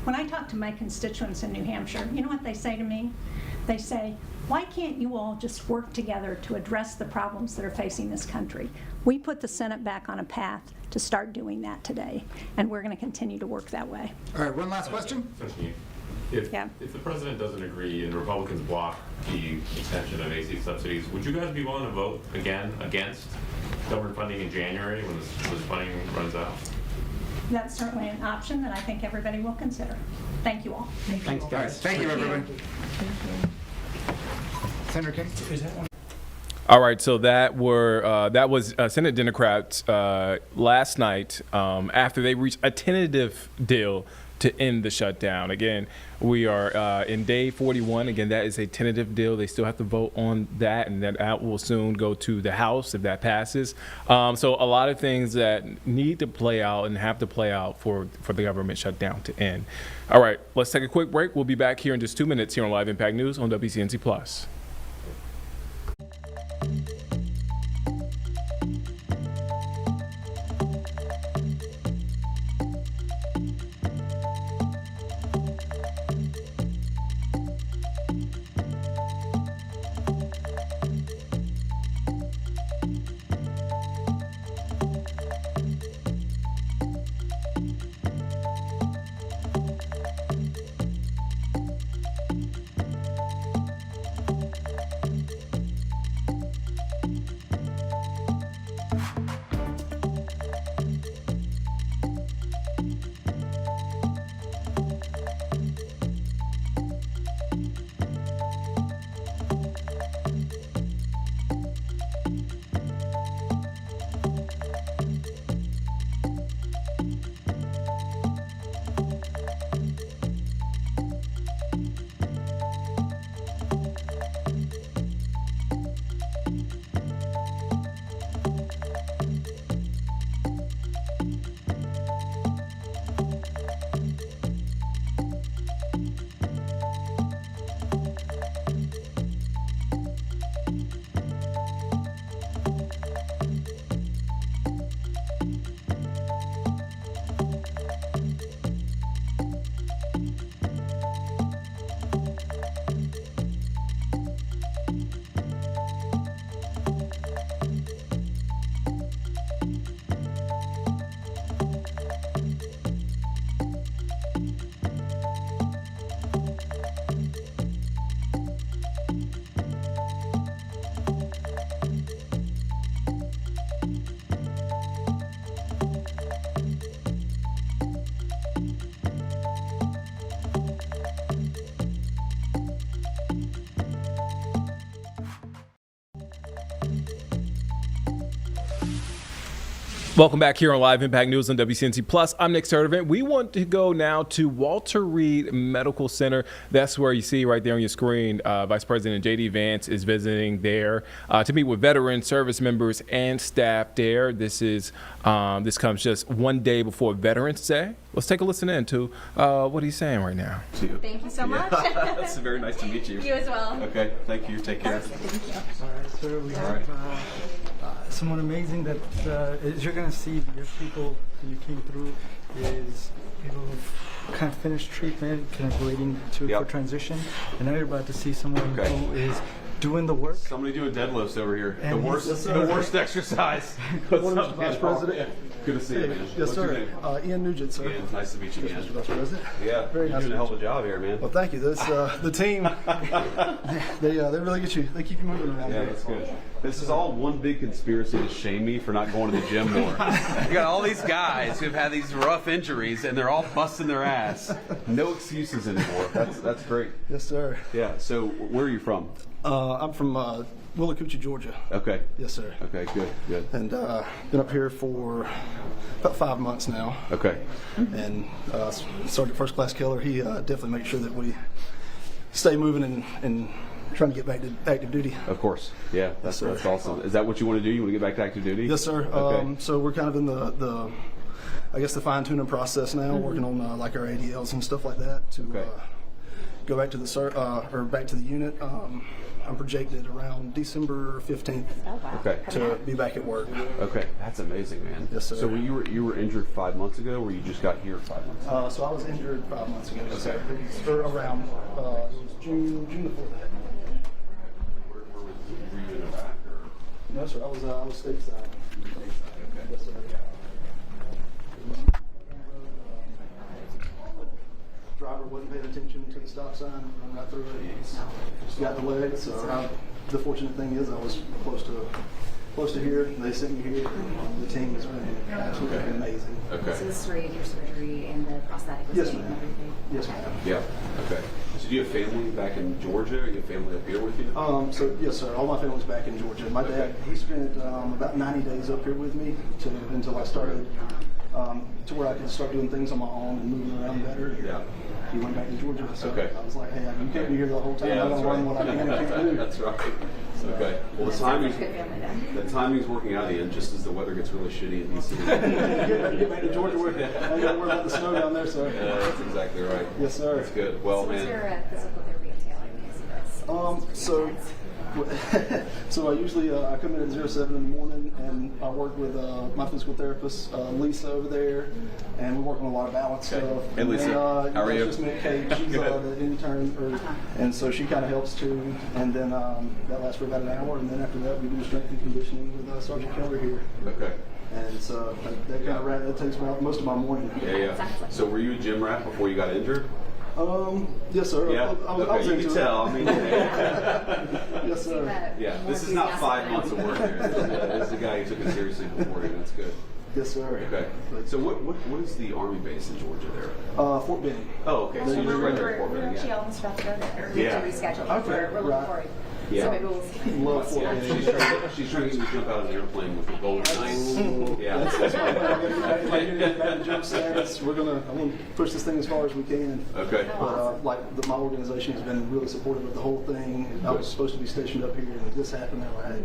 When I talk to my constituents in New Hampshire, you know what they say to me? They say, why can't you all just work together to address the problems that are facing this country? We put the Senate back on a path to start doing that today, and we're going to continue to work that way. All right, one last question. If the president doesn't agree and Republicans block the extension of AC subsidies, would you guys be willing to vote again against government funding in January when this funding runs out? That's certainly an option that I think everybody will consider. Thank you all. Thanks, guys. Thank you, everyone. Senator King? All right, so that was Senate Democrats last night after they reached a tentative deal to end the shutdown. Again, we are in day 41. Again, that is a tentative deal. They still have to vote on that, and that will soon go to the House if that passes. So a lot of things that need to play out and have to play out for the government shutdown to end. All right, let's take a quick break. We'll be back here in just 2 minutes here on Live Impact News on WCNC Plus. Welcome back here on Live Impact News on WCNC Plus. I'm Nick Sturdivant. We want to go now to Walter Reed Medical Center. That's where you see right there on your screen, Vice President J.D. Vance is visiting there to meet with veteran service members and staff there. This comes just one day before Veterans Day. Let's take a listen in to what he's saying right now. Thank you so much. It's very nice to meet you. You as well. Okay, thank you. Take care. All right, sir. We have someone amazing that as you're going to see, your people who you came through is kind of finished treatment, kind of waiting for transition, and now you're about to see someone who is doing the work. Somebody doing deadlifts over here. And The worst exercise. Morning, Mr. Vice President. Good to see you, man. Yes, What's your sir. name? Ian Nugent, sir. Ian, nice to meet you, Yes, Ian. Mr. Vice President. Yeah, Very you're nice doing to a hell meet of a job here, man. Well, thank you. This the team. They really get you. They keep you moving around. Yeah, here. that's good. This is all one big conspiracy to shame me for not going to the gym more. You got all these guys who've had these rough injuries, and they're all busting their ass. No excuses anymore. That's great. Yes, sir. Yeah. So, where are you from? I'm from Willacoochee, Georgia. Okay. Yes, sir. Okay. Good. And been up here for about 5 months now. Okay. And Sergeant First Class Keller, he definitely makes sure that we stay moving and trying to get back to active duty. Of course. Yeah. That's awesome. Is that what you want to do? You want to get back to active duty? Yes, sir. Okay. So we're kind of in the I guess the fine tuning process now, working on like our ADLs and stuff like that to go back to the back to the unit. I'm projected around December 15th to be back at work. Okay, that's amazing, man. Yes, sir. So you were injured 5 months ago, or you just got here 5 months ago? So I was injured 5 months ago. Okay. So around it was June the 4th. Were you in Iraq or? No, sir. I was stateside. Okay. Yes, sir. Driver wasn't paying attention to the stop sign, run right through it. Just got the leg. So the fortunate thing is I was close to here. They sent me here. The team has been absolutely amazing. Okay. So this is where you did your surgery and the prosthetic was Yes, made and ma'am. everything? Yes, ma'am. Yeah. Okay. So do you have family back in Georgia? Or you have family up here with you? So yes, sir. All my family's back in Georgia. My dad, he spent about 90 days up here with me until I started to where I could start doing things on my own and moving around better. Yeah. He went back to Georgia. So Okay. I was like, hey, you can't be here the whole time. Yeah, I'm that's going to right. run what I can and can't do. That's right. Okay. Well, the timing's working out, Ian, just as the weather gets really shitty in DC. Get back to Georgia. I ain't got to worry about the snow down there, sir. Yeah, that's exactly right. Yes, sir. That's good. Well, So man. what's your physical therapy entailing? So I usually I come in at 07 in the morning and I work with my physical therapist Lisa over there, and we work on a lot of balance stuff. Hey, Lisa. And, How are you? Just met Kate. She's the intern, and so she kind of helps too. And then that lasts for about an hour, and then after that we do strength and conditioning with Sergeant Keller here. Okay. And so that kind of that takes most of my morning. Yeah. So were you a gym rat before you got injured? Yes, sir. Yeah. I was Okay, you into can it. tell. I mean, Yes, sir. yeah. This is not 5 months of work here. This is a guy who took it seriously before you. That's good. Yes, sir. Okay. So what is the Army base in Georgia there? Fort Benning. Oh, okay. So you're right there at Fort Benning. She Yeah. almost about to go there. We have to reschedule. Okay, We're looking right. forward. Yeah. So maybe we'll see. Love Fort Yeah, Benning. she's trying to get me to jump out of an airplane with the Golden Knights. Yeah. That's my plan. If I get back to jump status, I'm gonna push this thing as far as we can. Okay. But my organization has been really supportive of the whole thing. I was supposed to be stationed up here, and this happened. They're like, hey,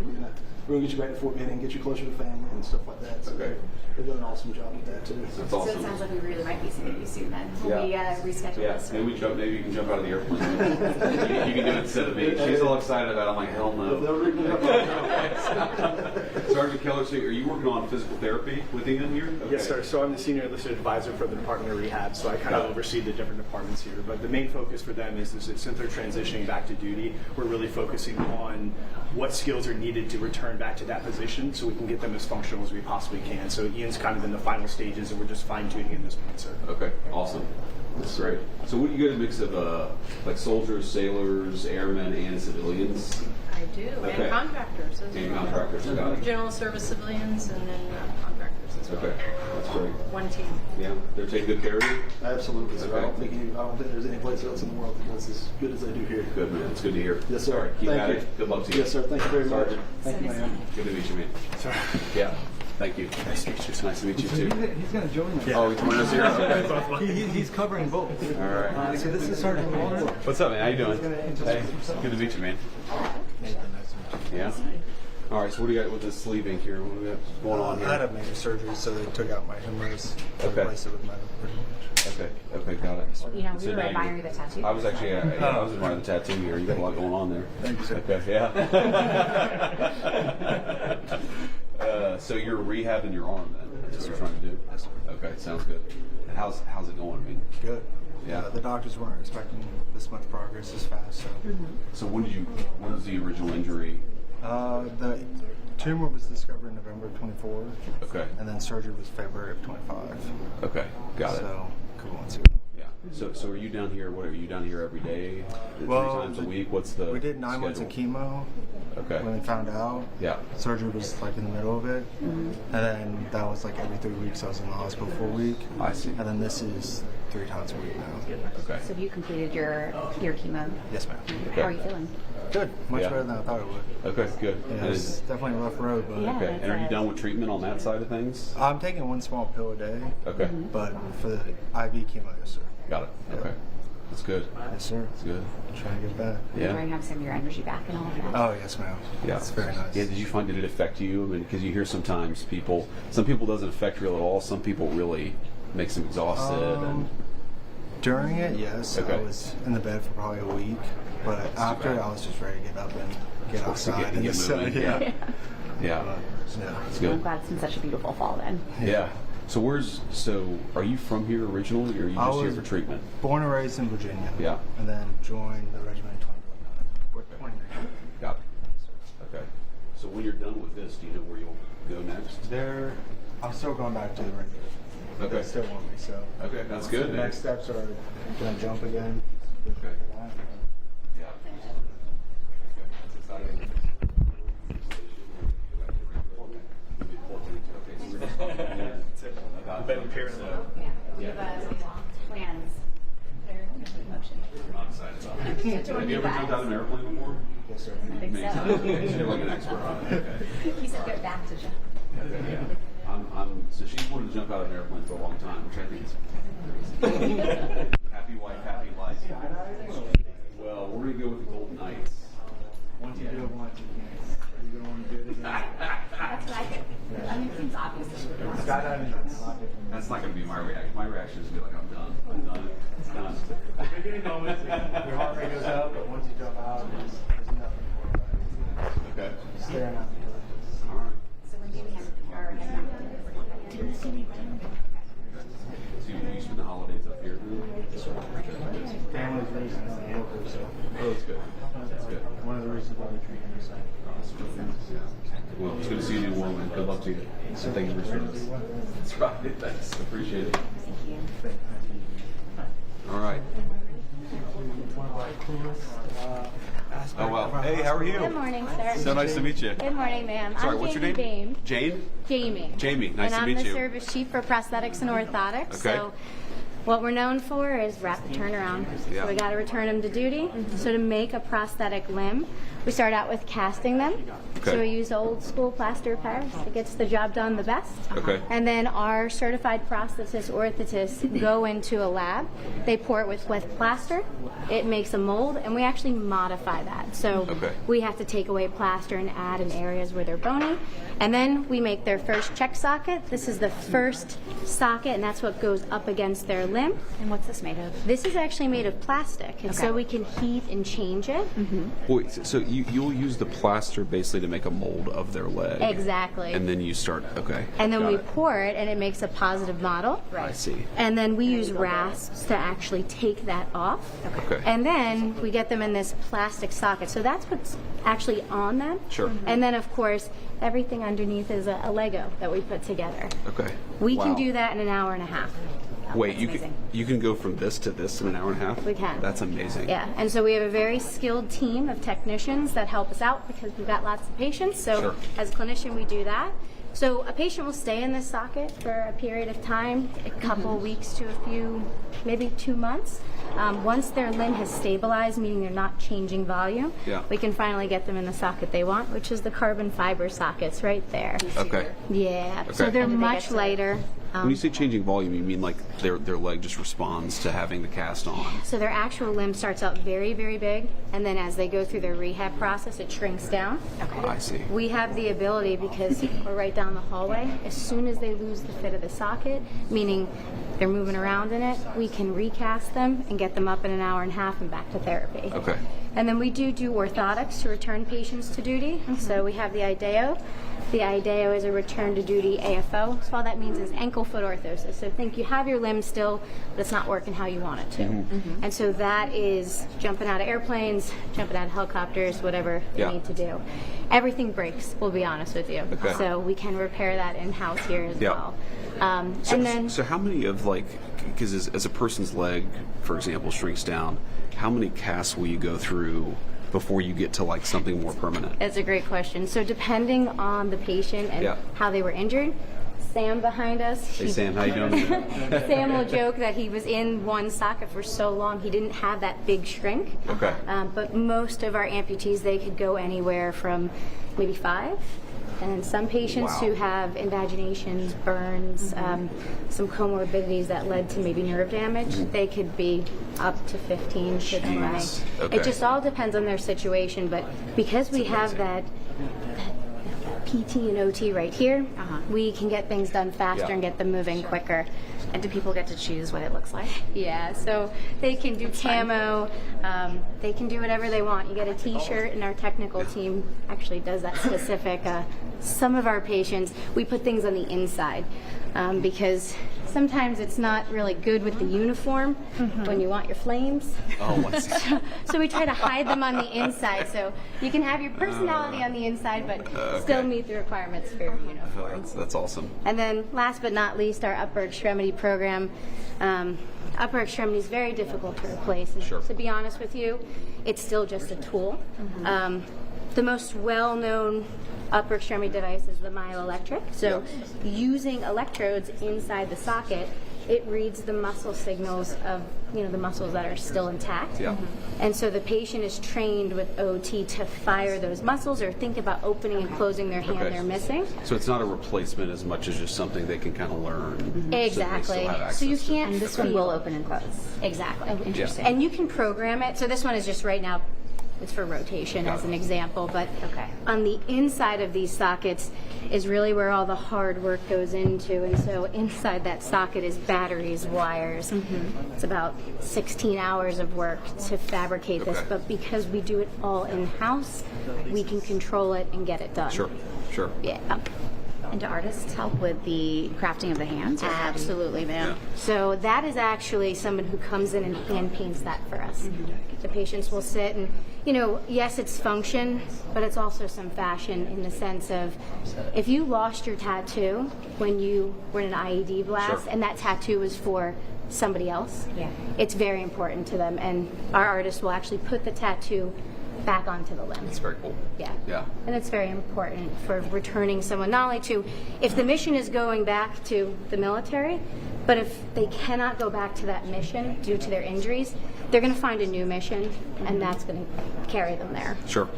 we're gonna get you back to Fort Benning, get you closer to family and stuff like that. So Okay. they've done an awesome job with that too. That's So awesome. it sounds like we really might be seeing you soon then. Will we reschedule Yeah, this? maybe you can jump out of the airplane. you can do it instead of me. She's all excited about it. I'm like, hell no. Sergeant Keller, so are you working on physical therapy with Ian here? Okay. Yes, sir. So I'm the senior enlisted advisor for the Department of Rehab, so I kind of oversee the different departments here. But the main focus for them is that since they're transitioning back to duty, we're really focusing on what skills are needed to return back to that position so we can get them as functional as we possibly can. So Ian's kind of in the final stages, and we're just fine-tuning in this point, sir. Okay, awesome. That's great. So what do you get a mix of like soldiers, sailors, airmen, and civilians? I do, Okay. and contractors as well. And contractors, got it. General service civilians and then contractors as well. Okay, that's great. One team. Yeah, they're taking good care of you? Absolutely, sir. Okay. I don't think there's any place else in the world that does as good as they do here. Good, man. It's good to hear. Yes, sir. All right, keep Thank at you. it. Good luck to you. Yes, sir. Thank you very much. Sergeant. Thank you, ma'am. Good to meet you, man. Yeah. Thank you. Nice to meet you. It's nice to meet you So too. he's going to join us. Oh, he's joining us here? Okay. He's covering both. All right. So this is Sergeant Walter. What's up, man? How you doing? Hey, good to meet you, man. Yeah? All right, so what do you got with this sleeve ink here? What do we got going on here? I had a major surgery, so they took out my humerus and Okay. replaced it with metal pretty much. Okay, got it. You know, So we were now admiring you- the tattoo. I was actually, I was admiring the tattoo here. You got a lot going on there. Thank you, sir. Okay, yeah. So you're rehabbing your arm then? That's what you're trying to do? Yes, sir. Okay, sounds good. How's it going? I mean, Good. Yeah. The doctors weren't expecting this much progress this fast, so. so when was the original injury? The tumor was discovered in November of 24, Okay. and then surgery was February of 25. Okay, got it. So, a couple months ago. Yeah. So are you down here? What are you down here every day? Well, 3 times a week? What's the We did 9 months of schedule? chemo. Okay. When they found out. Yeah. Surgery was like in the middle of it. And then that was like every 3 weeks I was in the hospital for a week. I see. And then this is 3 times a week now. Okay. So have you completed your chemo? Yes, ma'am. How are you feeling? Good. Much Yeah. better than I thought it would. Okay, good. Yeah, And it's is- definitely a rough road, but Yeah. okay. And are you done with treatment on that side of things? I'm taking 1 small pill a day. Okay. But for the IV chemo, yes, sir. Got it. Okay. That's good. Yes, sir. That's good. Trying to get back. Yeah. Trying to have some of your energy back and all of that. Oh, yes, ma'am. Yeah. It's very nice. Yeah. Did it affect you? I mean, because you hear sometimes some people doesn't affect you at all. Some people really makes them exhausted. And During it, yes. Okay. I was in the bed for probably a week. But after, bad. I was just ready to get up and get outside. get and just, moving. yeah. Yeah. Yeah. It's I'm good. glad it's been such a beautiful fall then. Yeah. So are you from here originally, or are you I just here was for treatment? Born and raised in Virginia. Yeah. And then joined the regiment in 2009. Got it. Okay. So when you're done with this, do you know where you'll go next? I'm still going back to the regular. Okay. They still want me, so. Okay, that's good, The man. next steps are going to jump again. Okay. Yeah. That's exciting. I've been appearing We have plans that are in motion. I'm excited about it. Have you ever jumped out of an airplane before? Yes, sir. I think Amazing. so. You're like an expert on it. Okay. He said get back to Jeff. Okay, yeah. So she's wanted to jump out of an airplane for a long time, which I think is happy wife, happy life. Well, we're gonna go with the Golden Knights. Once you do it once, you're going to want to do it again. That's what I think. I mean, it seems obvious. Skydiving is a lot different. That's not gonna be my reaction. My reaction is to be like, I'm done. It's done. The beginning moments, your heart rate goes up, but once you jump out, there's nothing more about it. Okay. Staring at the All right. So when do we have our head back? So you spend the holidays up here? family's raised in the local, so. Oh, that's good. That's good. One of the reasons why we're treating this. Well, it's good to see you, new woman. Good luck to you. So thank you for joining us. That's right. Thanks. Appreciate it. All right. Oh, well. Hey, how are you? Good morning, sir. So nice to meet you. Good morning, ma'am. Sorry, I'm what's your Jamie name? Bain. Jane? Jamie. Jamie, nice and to meet I'm you. the service chief for prosthetics and orthotics. Okay. So what we're known for is rapid turnaround. Yeah. So we got to return them to duty. So to make a prosthetic limb, we start out with casting them. Okay. So we use old school plaster of Paris. It gets the job done the best. Okay. And then our certified prosthetists, orthotists go into a lab. They pour it with plaster. It makes a mold, and we actually modify that. So Okay. we have to take away plaster and add in areas where they're bony. And then we make their first check socket. This is the first socket, and that's what goes up against their limb. And what's this made of? This is actually made of plastic, and so Okay. we can heat and change it. Wait, so you'll use the plaster basically to make a mold of their leg. Exactly. And then you start, okay. And then got we it. pour it, and it makes a positive model. I see. And then we use rasps to actually take that off. Okay. And then we get them in this plastic socket. So that's what's actually on them. Sure. And then, of course, everything underneath is a Lego that we put together. Okay. We Wow. can do that in an hour and a half. Wait, you can go from this to this in an hour and a half? We can. That's amazing. Yeah, and so we have a very skilled team of technicians that help us out because we've got lots of patients. So Sure. as a clinician, we do that. So a patient will stay in this socket for a period of time, a couple weeks to a few, maybe 2 months. Once their limb has stabilized, meaning they're not changing volume, we can finally get them in the socket they want, which is the carbon fiber sockets right there. Okay. Yeah, so Okay. they're And much lighter. When you say changing volume, you mean like their leg just responds to having the cast on? So their actual limb starts out very, very big, and then as they go through their rehab process, it shrinks down. I see. We have the ability, because we're right down the hallway, as soon as they lose the fit of the socket, meaning they're moving around in it, we can recast them and get them up in an hour and a half and back to therapy. Okay. And then we do orthotics to return patients to duty. So we have the IDEO. The IDEO is a return to duty AFO. So all that means is ankle foot orthosis. So think you have your limb still, but it's not working how you want it to. And so that is jumping out of airplanes, jumping out of helicopters, whatever you need to do. Everything breaks, we'll be honest with you. Okay. So we can repair that in-house here as well. So, and then so how many of because as a person's leg, for example, shrinks down, how many casts will you go through before you get to like something more permanent? That's a great question. So depending on the patient and how they were injured, Sam behind us. Hey Sam, how you doing? Sam will joke that he was in one socket for so long he didn't have that big shrink. Okay. But most of our amputees, they could go anywhere from maybe 5. And some patients who have invaginations, burns, some comorbidities that led to maybe nerve damage, they could be up to 15 to 20. Okay. It just all depends on their situation, but because we have that PT and OT right here, we can get things done faster and get them moving quicker. And do people get to choose what it looks like? Yeah, so they can do camo, they can do whatever they want. You get a t-shirt, and our technical team actually does that specific. Some of our patients, we put things on the inside because sometimes it's not really good with the uniform when you want your flames. Oh, I see. So we try to hide them on the inside, so you can have your personality on the inside, but still meet the requirements for your uniform. That's awesome. And then last but not least, our upper extremity program. Upper extremity is very difficult to replace. And to be honest with you, it's still just a tool. The most well-known upper extremity device is the myoelectric. So using electrodes inside the socket, it reads the muscle signals of the muscles that are still intact. And so the patient is trained with OT to fire those muscles or think about opening and closing their hand they're missing. So it's not a replacement as much as just something they can kind of learn. Exactly. So you can't. And this one will open and close. Exactly. Oh, interesting. And you can program it. So this one is just right now, it's for rotation as an example, but on the inside of these sockets is really where all the hard work goes into. And so inside that socket is batteries, wires. It's about 16 hours of work to fabricate this, but because we do it all in-house, we can control it and get it done. Sure. Yeah. And do artists help with the crafting of the hands? Absolutely, ma'am. So that is actually someone who comes in and hand paints that for us. The patients will sit and, yes, it's function, but it's also some fashion in the sense of if you lost your tattoo when you were in an IED blast and that tattoo was for somebody else, it's very important to them. And our artists will actually put the tattoo back onto the limb. That's very cool. Yeah. And it's very important for returning someone not only to, if the mission is going back to the military, but if they cannot go back to that mission due to their injuries, they're going to find a new mission, and that's going to carry them there. Sure.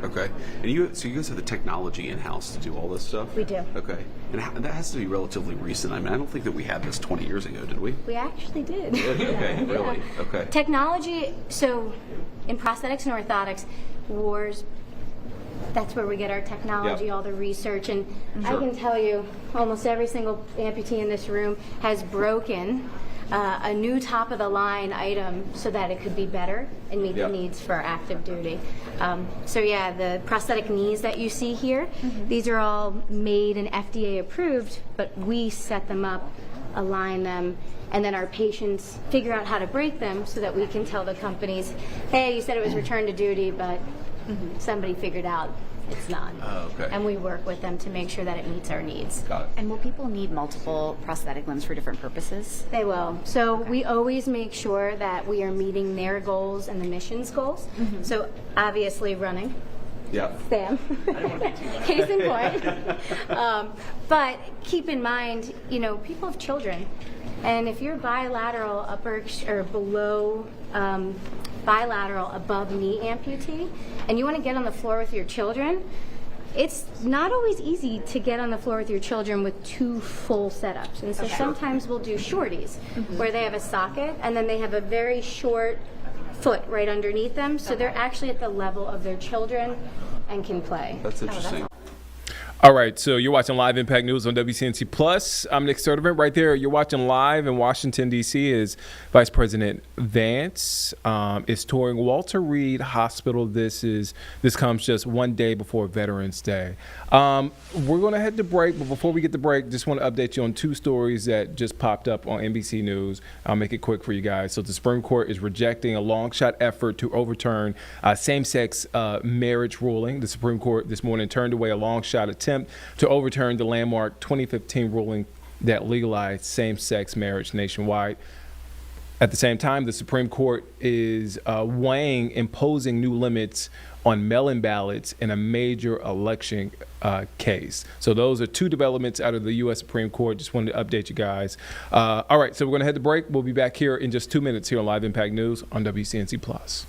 Okay. And so you guys have the technology in-house to do all this stuff? We do. Okay. And that has to be relatively recent. I mean, I don't think that we had this 20 years ago, did we? We actually did. Okay, really? Okay. Technology, so in prosthetics and orthotics, that's where we get our technology, all the research, and I can tell you almost every single amputee in this room has broken a new top-of-the-line item so that it could be better and meet the needs for active duty. The prosthetic knees that you see here, these are all made and FDA approved, but we set them up, align them, and then our patients figure out how to break them so that we can tell the companies, hey, you said it was return to duty, but somebody figured out it's not. And we work with them to make sure that it meets our needs. Got it. And will people need multiple prosthetic limbs for different purposes? They will. So we always make sure that we are meeting their goals and the mission's goals. So obviously running. Yeah. Sam. Case in point. But keep in mind, you know, people have children, and if you're bilateral upper or below bilateral above knee amputee, and you want to get on the floor with your children, it's not always easy to get on the floor with your children with 2 full setups. And so sometimes we'll do shorties, where they have a socket and then they have a very short foot right underneath them, so they're actually at the level of their children and can play. That's interesting. All right, so you're watching Live Impact News on WCNC Plus. I'm Nick Sturdivant. Right there, you're watching live in Washington, D.C. is Vice President Vance is touring Walter Reed Hospital. This comes just one day before Veterans Day. We're going to head to break, but before we get to break, just want to update you on 2 stories that just popped up on NBC News. I'll make it quick for you guys. So the Supreme Court is rejecting a long-shot effort to overturn same-sex marriage ruling. The Supreme Court this morning turned away a long-shot attempt to overturn the landmark 2015 ruling that legalized same-sex marriage nationwide. At the same time, the Supreme Court is weighing imposing new limits on mail-in ballots in a major election case. So those are 2 developments out of the U.S. Supreme Court. Just wanted to update you guys. All right, so we're going to head to break. We'll be back here in just 2 minutes here on Live Impact News on WCNC Plus.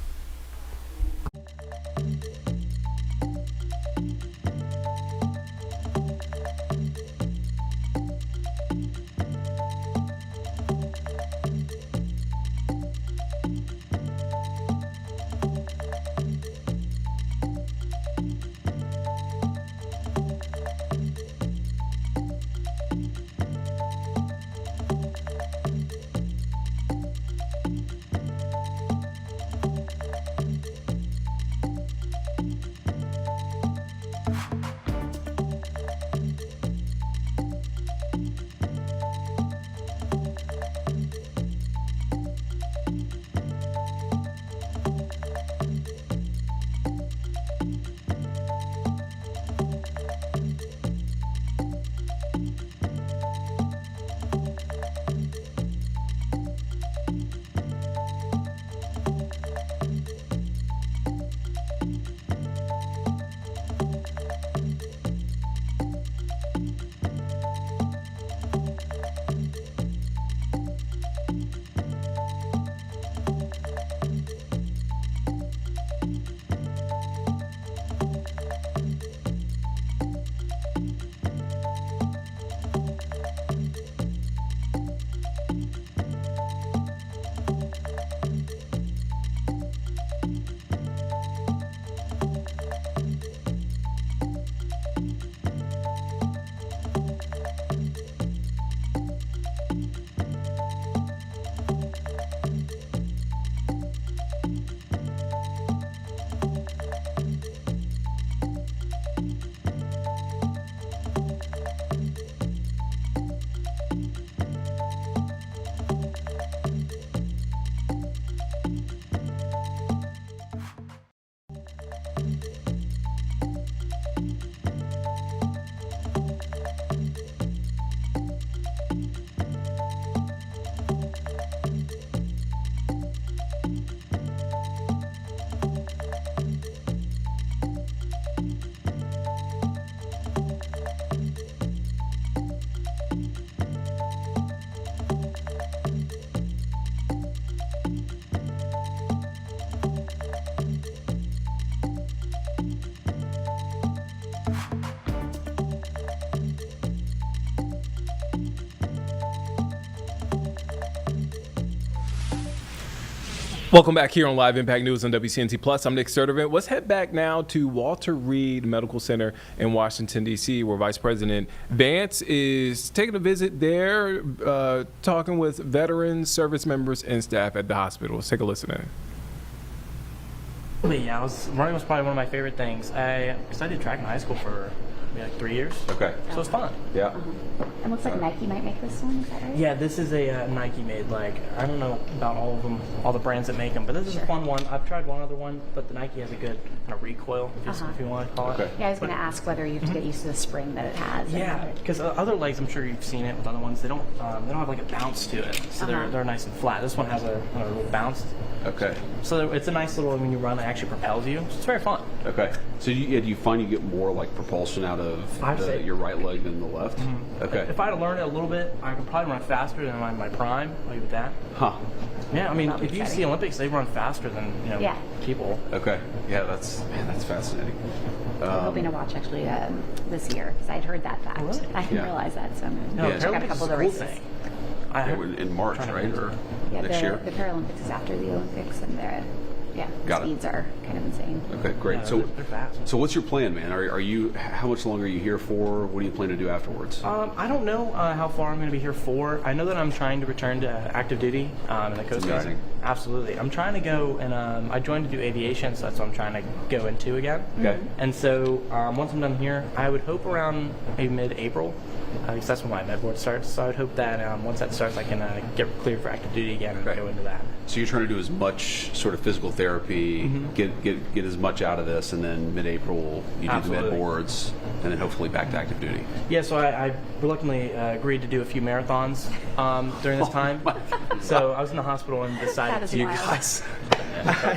Welcome back here on Live Impact News on WCNC Plus. I'm Nick Sturdivant. Let's head back now to Walter Reed Medical Center in Washington, D.C., where Vice President Vance is taking a visit there, talking with veterans, service members, and staff at the hospital. Let's take a listen in. Yeah, running was probably one of my favorite things. I did track in high school for maybe like 3 years. Okay. So it's fun. Yeah. It looks like Nike might make this one, is that right? Yeah, this is a Nike made. Like, I don't know about all of them, all the brands that make them, but this is a fun one. I've tried one other one, but the Nike has a good kind of recoil, if you want to call it. Yeah, I was going to ask whether you have to get used to the spring that it has. Yeah, because other legs, I'm sure you've seen it with other ones, they don't have like a bounce to it, so they're nice and flat. This one has a little bounce. Okay. So it's a nice little, when you run, it actually propels you. So it's very fun. Okay. So do you find you get more like propulsion out of your right leg than the left? Okay. If I had to learn it a little bit, I could probably run faster than my prime. I'll leave it at that. Huh. Yeah, I mean, if you see Olympics, they run faster than people. Okay. Yeah, that's fascinating. I'm hoping to watch actually this year because I'd heard that fact. Really? I didn't realize that, so I'm going to check out a couple of the races. In March, right? Or next year? The Paralympics is after the Olympics, and the speeds are kind of insane. Okay, great. Yeah, so they're fast. So what's your plan, man? Are you? How much longer are you here for? What do you plan to do afterwards? I don't know how far I'm going to be here for. I know that I'm trying to return to active duty in the Coast Guard. Amazing. Absolutely. I'm trying to go, and I joined to do aviation, so that's what I'm trying to go into again. Okay. And so once I'm done here, I would hope around maybe mid-April, because that's when my med board starts. So I would hope that once that starts, I can get cleared for active duty again and go into that. So you're trying to do as much sort of physical therapy, get as much out of this, and then mid-April you do the med boards, and then hopefully back to active duty. Yeah, so I reluctantly agreed to do a few marathons during this time. So I was in the hospital and decided to. I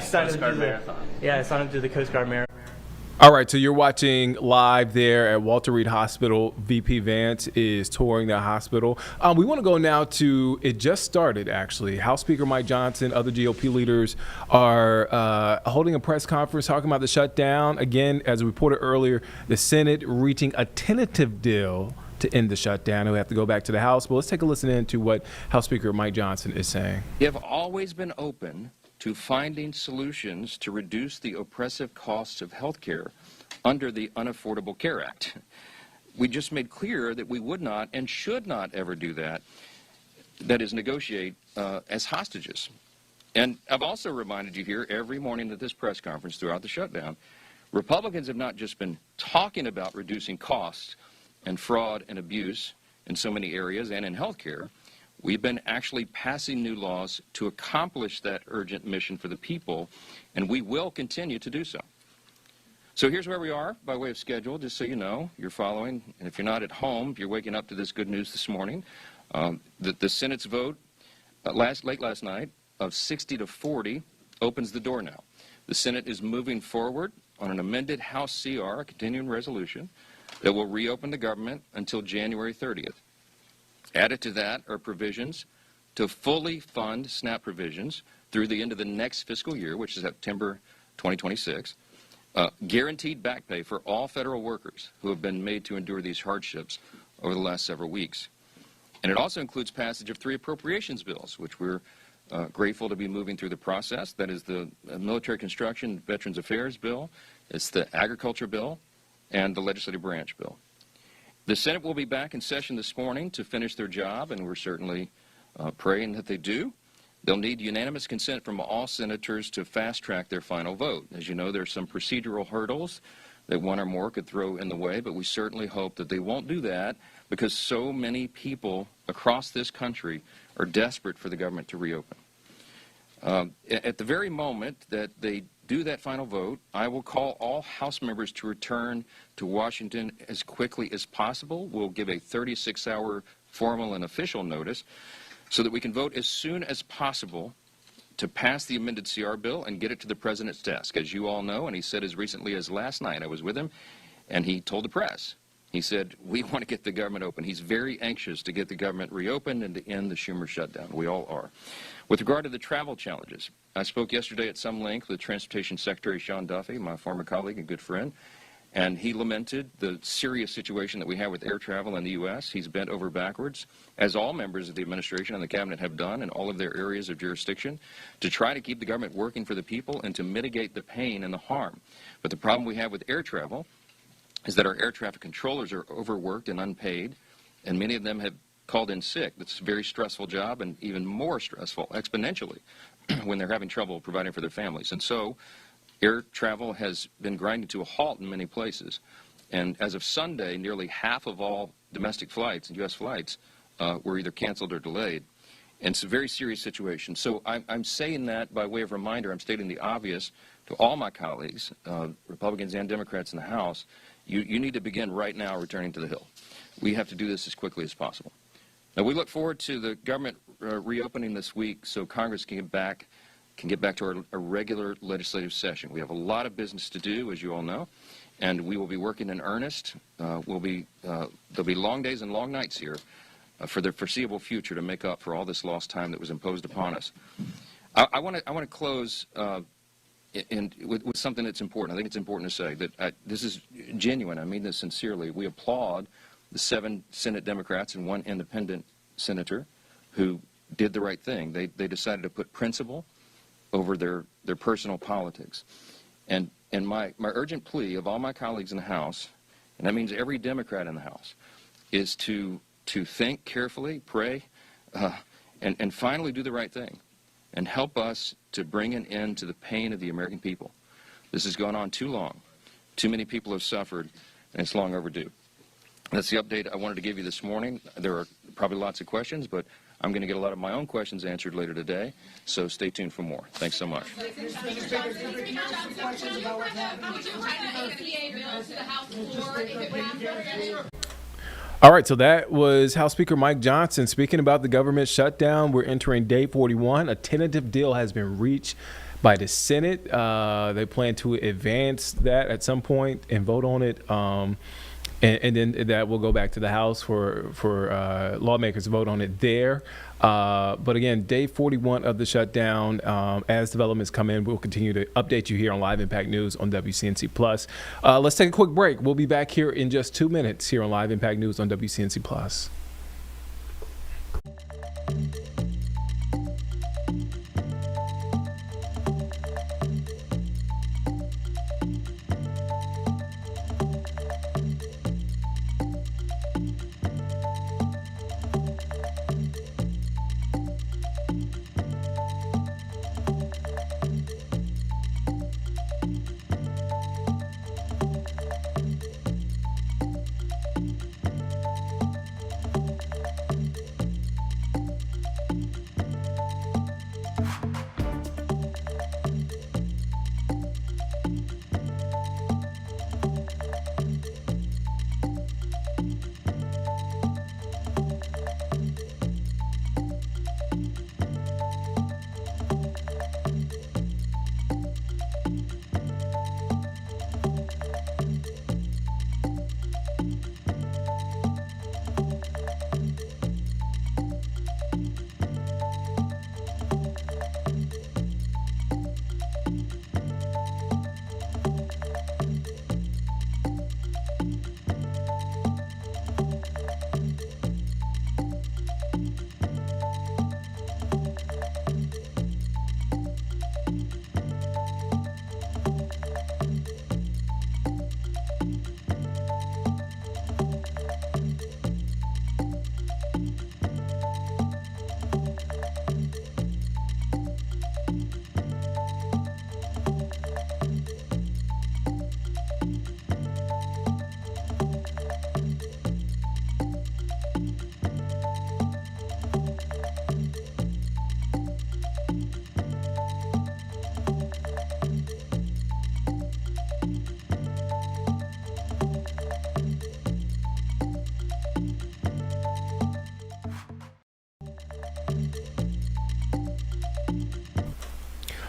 signed up to do marathon. Yeah, I signed up to the Coast Guard marathon. All right, so you're watching live there at Walter Reed Hospital. VP Vance is touring the hospital. We want to go now to, it just started actually. House Speaker Mike Johnson, other GOP leaders are holding a press conference talking about the shutdown. Again, as reported earlier, the Senate reaching a tentative deal to end the shutdown. We have to go back to the House, but let's take a listen in to what House Speaker Mike Johnson is saying. We have always been open to finding solutions to reduce the oppressive costs of health care under the Unaffordable Care Act. We just made clear that we would not and should not ever do that, that is, negotiate as hostages. And I've also reminded you here every morning at this press conference throughout the shutdown, Republicans have not just been talking about reducing costs and fraud and abuse in so many areas and in health care. We've been actually passing new laws to accomplish that urgent mission for the people, and we will continue to do so. So here's where we are by way of schedule, just so you know, you're following. And if you're not at home, if you're waking up to this good news this morning, the Senate's vote late last night of 60-40 opens the door now. The Senate is moving forward on an amended House CR, a continuing resolution, that will reopen the government until January 30th. Added to that are provisions to fully fund SNAP provisions through the end of the next fiscal year, which is September 2026, guaranteed back pay for all federal workers who have been made to endure these hardships over the last several weeks. And it also includes passage of 3 appropriations bills, which we're grateful to be moving through the process. That is the Military Construction Veterans Affairs bill, it's the Agriculture bill, and the Legislative Branch bill. The Senate will be back in session this morning to finish their job, and we're certainly praying that they do. They'll need unanimous consent from all senators to fast-track their final vote. As you know, there are some procedural hurdles that one or more could throw in the way, but we certainly hope that they won't do that because so many people across this country are desperate for the government to reopen. At the very moment that they do that final vote, I will call all House members to return to Washington as quickly as possible. We'll give a 36-hour formal and official notice so that we can vote as soon as possible to pass the amended CR bill and get it to the President's desk. As you all know, and he said as recently as last night, I was with him, and he told the press, he said, we want to get the government open. He's very anxious to get the government reopened and to end the Schumer shutdown. We all are. With regard to the travel challenges, I spoke yesterday at some length with Transportation Secretary Sean Duffy, my former colleague and good friend, and he lamented the serious situation that we have with air travel in the U.S. He's bent over backwards, as all members of the administration and the cabinet have done in all of their areas of jurisdiction, to try to keep the government working for the people and to mitigate the pain and the harm. But the problem we have with air travel is that our air traffic controllers are overworked and unpaid, and many of them have called in sick. That's a very stressful job, and even more stressful exponentially when they're having trouble providing for their families. And so air travel has been grinding to a halt in many places. And as of Sunday, nearly half of all domestic flights, U.S. flights, were either canceled or delayed. And it's a very serious situation. So I'm saying that by way of reminder. I'm stating the obvious to all my colleagues, Republicans and Democrats in the House. You need to begin right now returning to the Hill. We have to do this as quickly as possible. Now, we look forward to the government reopening this week so Congress can get back can get back to our regular legislative session. We have a lot of business to do, as you all know, and we will be working in earnest. There'll be long days and long nights here for the foreseeable future to make up for all this lost time that was imposed upon us. I want to close with something that's important. I think it's important to say that this is genuine. I mean this sincerely. We applaud the 7 Senate Democrats and 1 independent senator who did the right thing. They decided to put principle over their personal politics. And my urgent plea of all my colleagues in the House, and that means every Democrat in the House, is to think carefully, pray, and finally do the right thing, and help us to bring an end to the pain of the American people. This has gone on too long. Too many people have suffered, and it's long overdue. That's the update I wanted to give you this morning. There are probably lots of questions, but I'm going to get a lot of my own questions answered later today, so stay tuned for more. Thanks so much. All right, so that was House Speaker Mike Johnson speaking about the government shutdown. We're entering day 41. A tentative deal has been reached by the Senate. They plan to advance that at some point and vote on it. And then that will go back to the House for lawmakers to vote on it there. But again, day 41 of the shutdown. As developments come in, we'll continue to update you here on Live Impact News on WCNC Plus. Let's take a quick break. We'll be back here in just 2 minutes here on Live Impact News on WCNC Plus.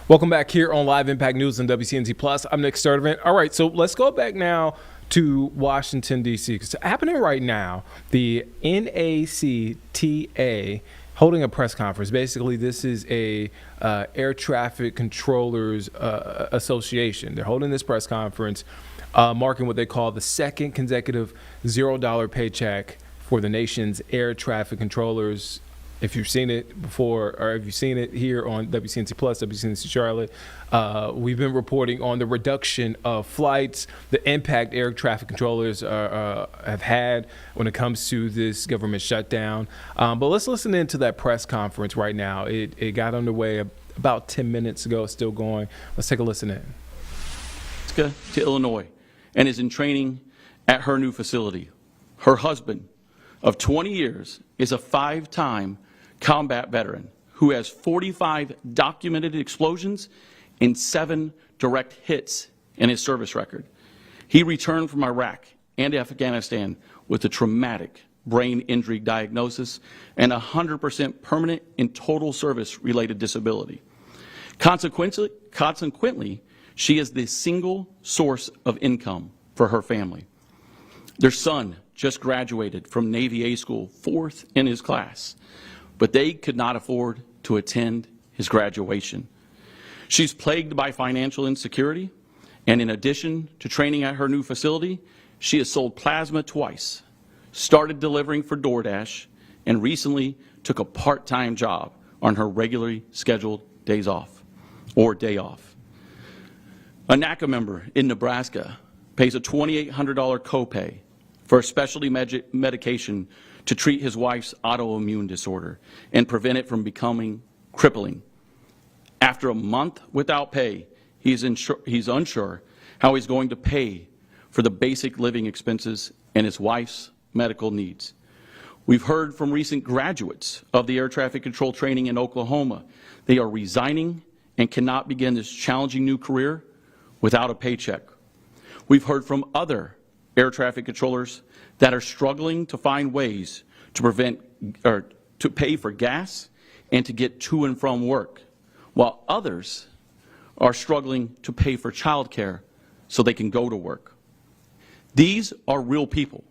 Welcome back here on Live Impact News on WCNC Plus. I'm Nick Sturdivant. All right, so let's go back now to Washington, D.C. Because happening right now, the NACTA holding a press conference. Basically, this is a air traffic controllers association. They're holding this press conference, marking what they call the second consecutive $0 paycheck for the nation's air traffic controllers. If you've seen it before, or if you've seen it here on WCNC Plus, WCNC Charlotte, we've been reporting on the reduction of flights, the impact air traffic controllers have had when it comes to this government shutdown. But let's listen into that press conference right now. It got underway about 10 minutes ago. It's still going. Let's take a listen in. To Illinois and is in training at her new facility. Her husband of 20 years is a 5-time combat veteran who has 45 documented explosions and 7 direct hits in his service record. He returned from Iraq and Afghanistan with a traumatic brain injury diagnosis and 100% permanent and total service-related disability. Consequently, she is the single source of income for her family. Their son just graduated from Navy A school, 4th in his class, but they could not afford to attend his graduation. She's plagued by financial insecurity, and in addition to training at her new facility, she has sold plasma twice, started delivering for DoorDash, and recently took a part-time job on her regularly scheduled days off or day off. A NACA member in Nebraska pays a $2,800 copay for a specialty medication to treat his wife's autoimmune disorder and prevent it from becoming crippling. After a month without pay, he's unsure how he's going to pay for the basic living expenses and his wife's medical needs. We've heard from recent graduates of the air traffic control training in Oklahoma. They are resigning and cannot begin this challenging new career without a paycheck. We've heard from other air traffic controllers that are struggling to find ways to pay for gas and to get to and from work, while others are struggling to pay for childcare so they can go to work. These are real people.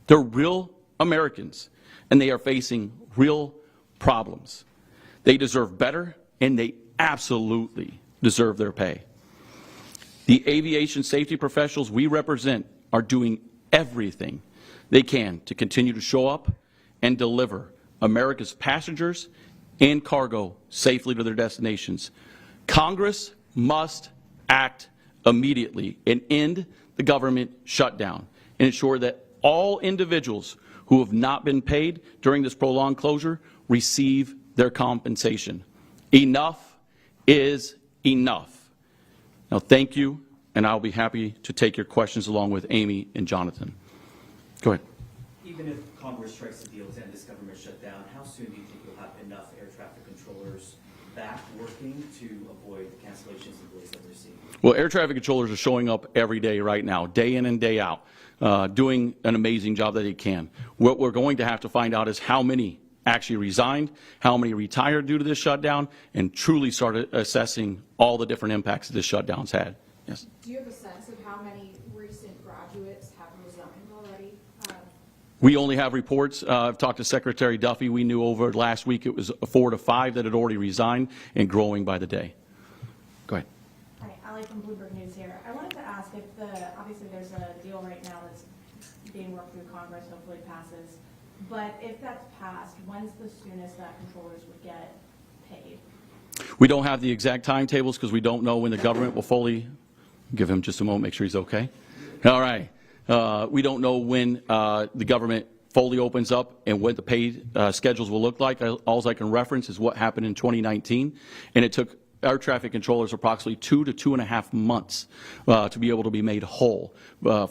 They're real Americans, and they are facing real problems. They deserve better, and they absolutely deserve their pay. The aviation safety professionals we represent are doing everything they can to continue to show up and deliver America's passengers and cargo safely to their destinations. Congress must act immediately and end the government shutdown and ensure that all individuals who have not been paid during this prolonged closure receive their compensation. Enough is enough. Now, thank you, and I'll be happy to take your questions along with Amy and Jonathan. Go ahead. Even if Congress strikes a deal to end this government shutdown, how soon do you think you'll have enough air traffic controllers back working to avoid the cancellations and delays that we're seeing? Well, air traffic controllers are showing up every day right now, day in and day out, doing an amazing job that they can. What we're going to have to find out is how many actually resigned, how many retired due to this shutdown, and truly started assessing all the different impacts that this shutdown's had. Yes. Do you have a sense of how many recent graduates have resigned already? We only have reports. I've talked to Secretary Duffy. We knew over last week it was 4 to 5 that had already resigned and growing by the day. Go ahead. Hi, Allie from Bloomberg News here. I wanted to ask if obviously there's a deal right now that's being worked through Congress, hopefully passes, but if that's passed, when's the soonest that controllers would get paid? We don't have the exact timetables because we don't know when the government will fully, give him just a moment, make sure he's okay. All right. We don't know when the government fully opens up and what the pay schedules will look like. All I can reference is what happened in 2019, and it took air traffic controllers approximately 2 to 2.5 months to be able to be made whole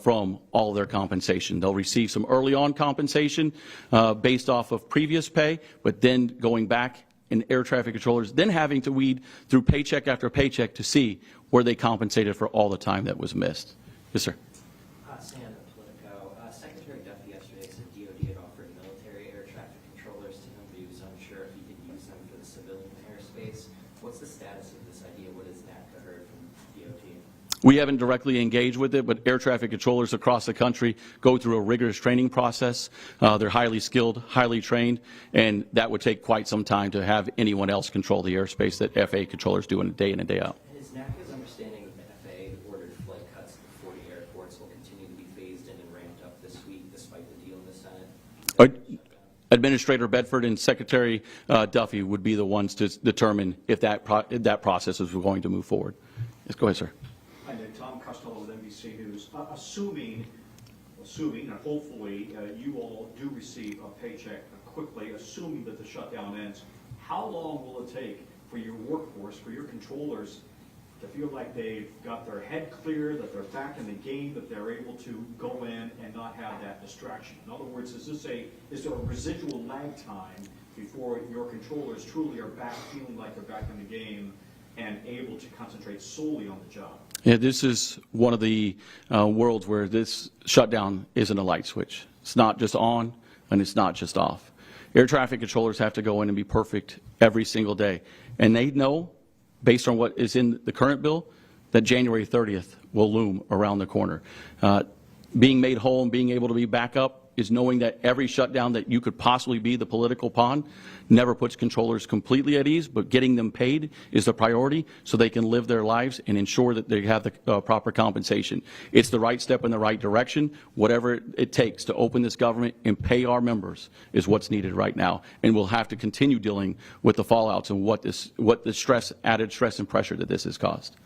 from all their compensation. They'll receive some early on compensation based off of previous pay, but then going back in air traffic controllers, then having to weed through paycheck after paycheck to see where they compensated for all the time that was missed. Yes, sir. Sam at Politico. Secretary Duffy yesterday said DOD had offered military air traffic controllers to him, but he was unsure if he could use them for the civilian airspace. What's the status of this idea? What has NACA heard from DOD? We haven't directly engaged with it, but air traffic controllers across the country go through a rigorous training process. They're highly skilled, highly trained, and that would take quite some time to have anyone else control the airspace that FAA controllers do day in and day out. And is NACA's understanding of the FAA ordered flight cuts to 40 airports will continue to be phased in and ramped up this week despite the deal in the Senate? Administrator Bedford and Secretary Duffy would be the ones to determine if that process is going to move forward. Yes, go ahead, sir. Hi, Nick. Tom Costello with NBC News. Assuming and hopefully you all do receive a paycheck quickly, assuming that the shutdown ends, how long will it take for your workforce, for your controllers, to feel like they've got their head clear, that they're back in the game, that they're able to go in and not have that distraction? In other words, is there a residual lag time before your controllers truly are back feeling like they're back in the game and able to concentrate solely on the job? Yeah, this is one of the worlds where this shutdown isn't a light switch. It's not just on and it's not just off. Air traffic controllers have to go in and be perfect every single day. And they know based on what is in the current bill, that January 30th will loom around the corner. Being made whole and being able to be back up is knowing that every shutdown that you could possibly be the political pawn never puts controllers completely at ease, but getting them paid is the priority so they can live their lives and ensure that they have the proper compensation. It's the right step in the right direction. Whatever it takes to open this government and pay our members is what's needed right now. And we'll have to continue dealing with the fallouts and what the stress, added stress and pressure that this has caused.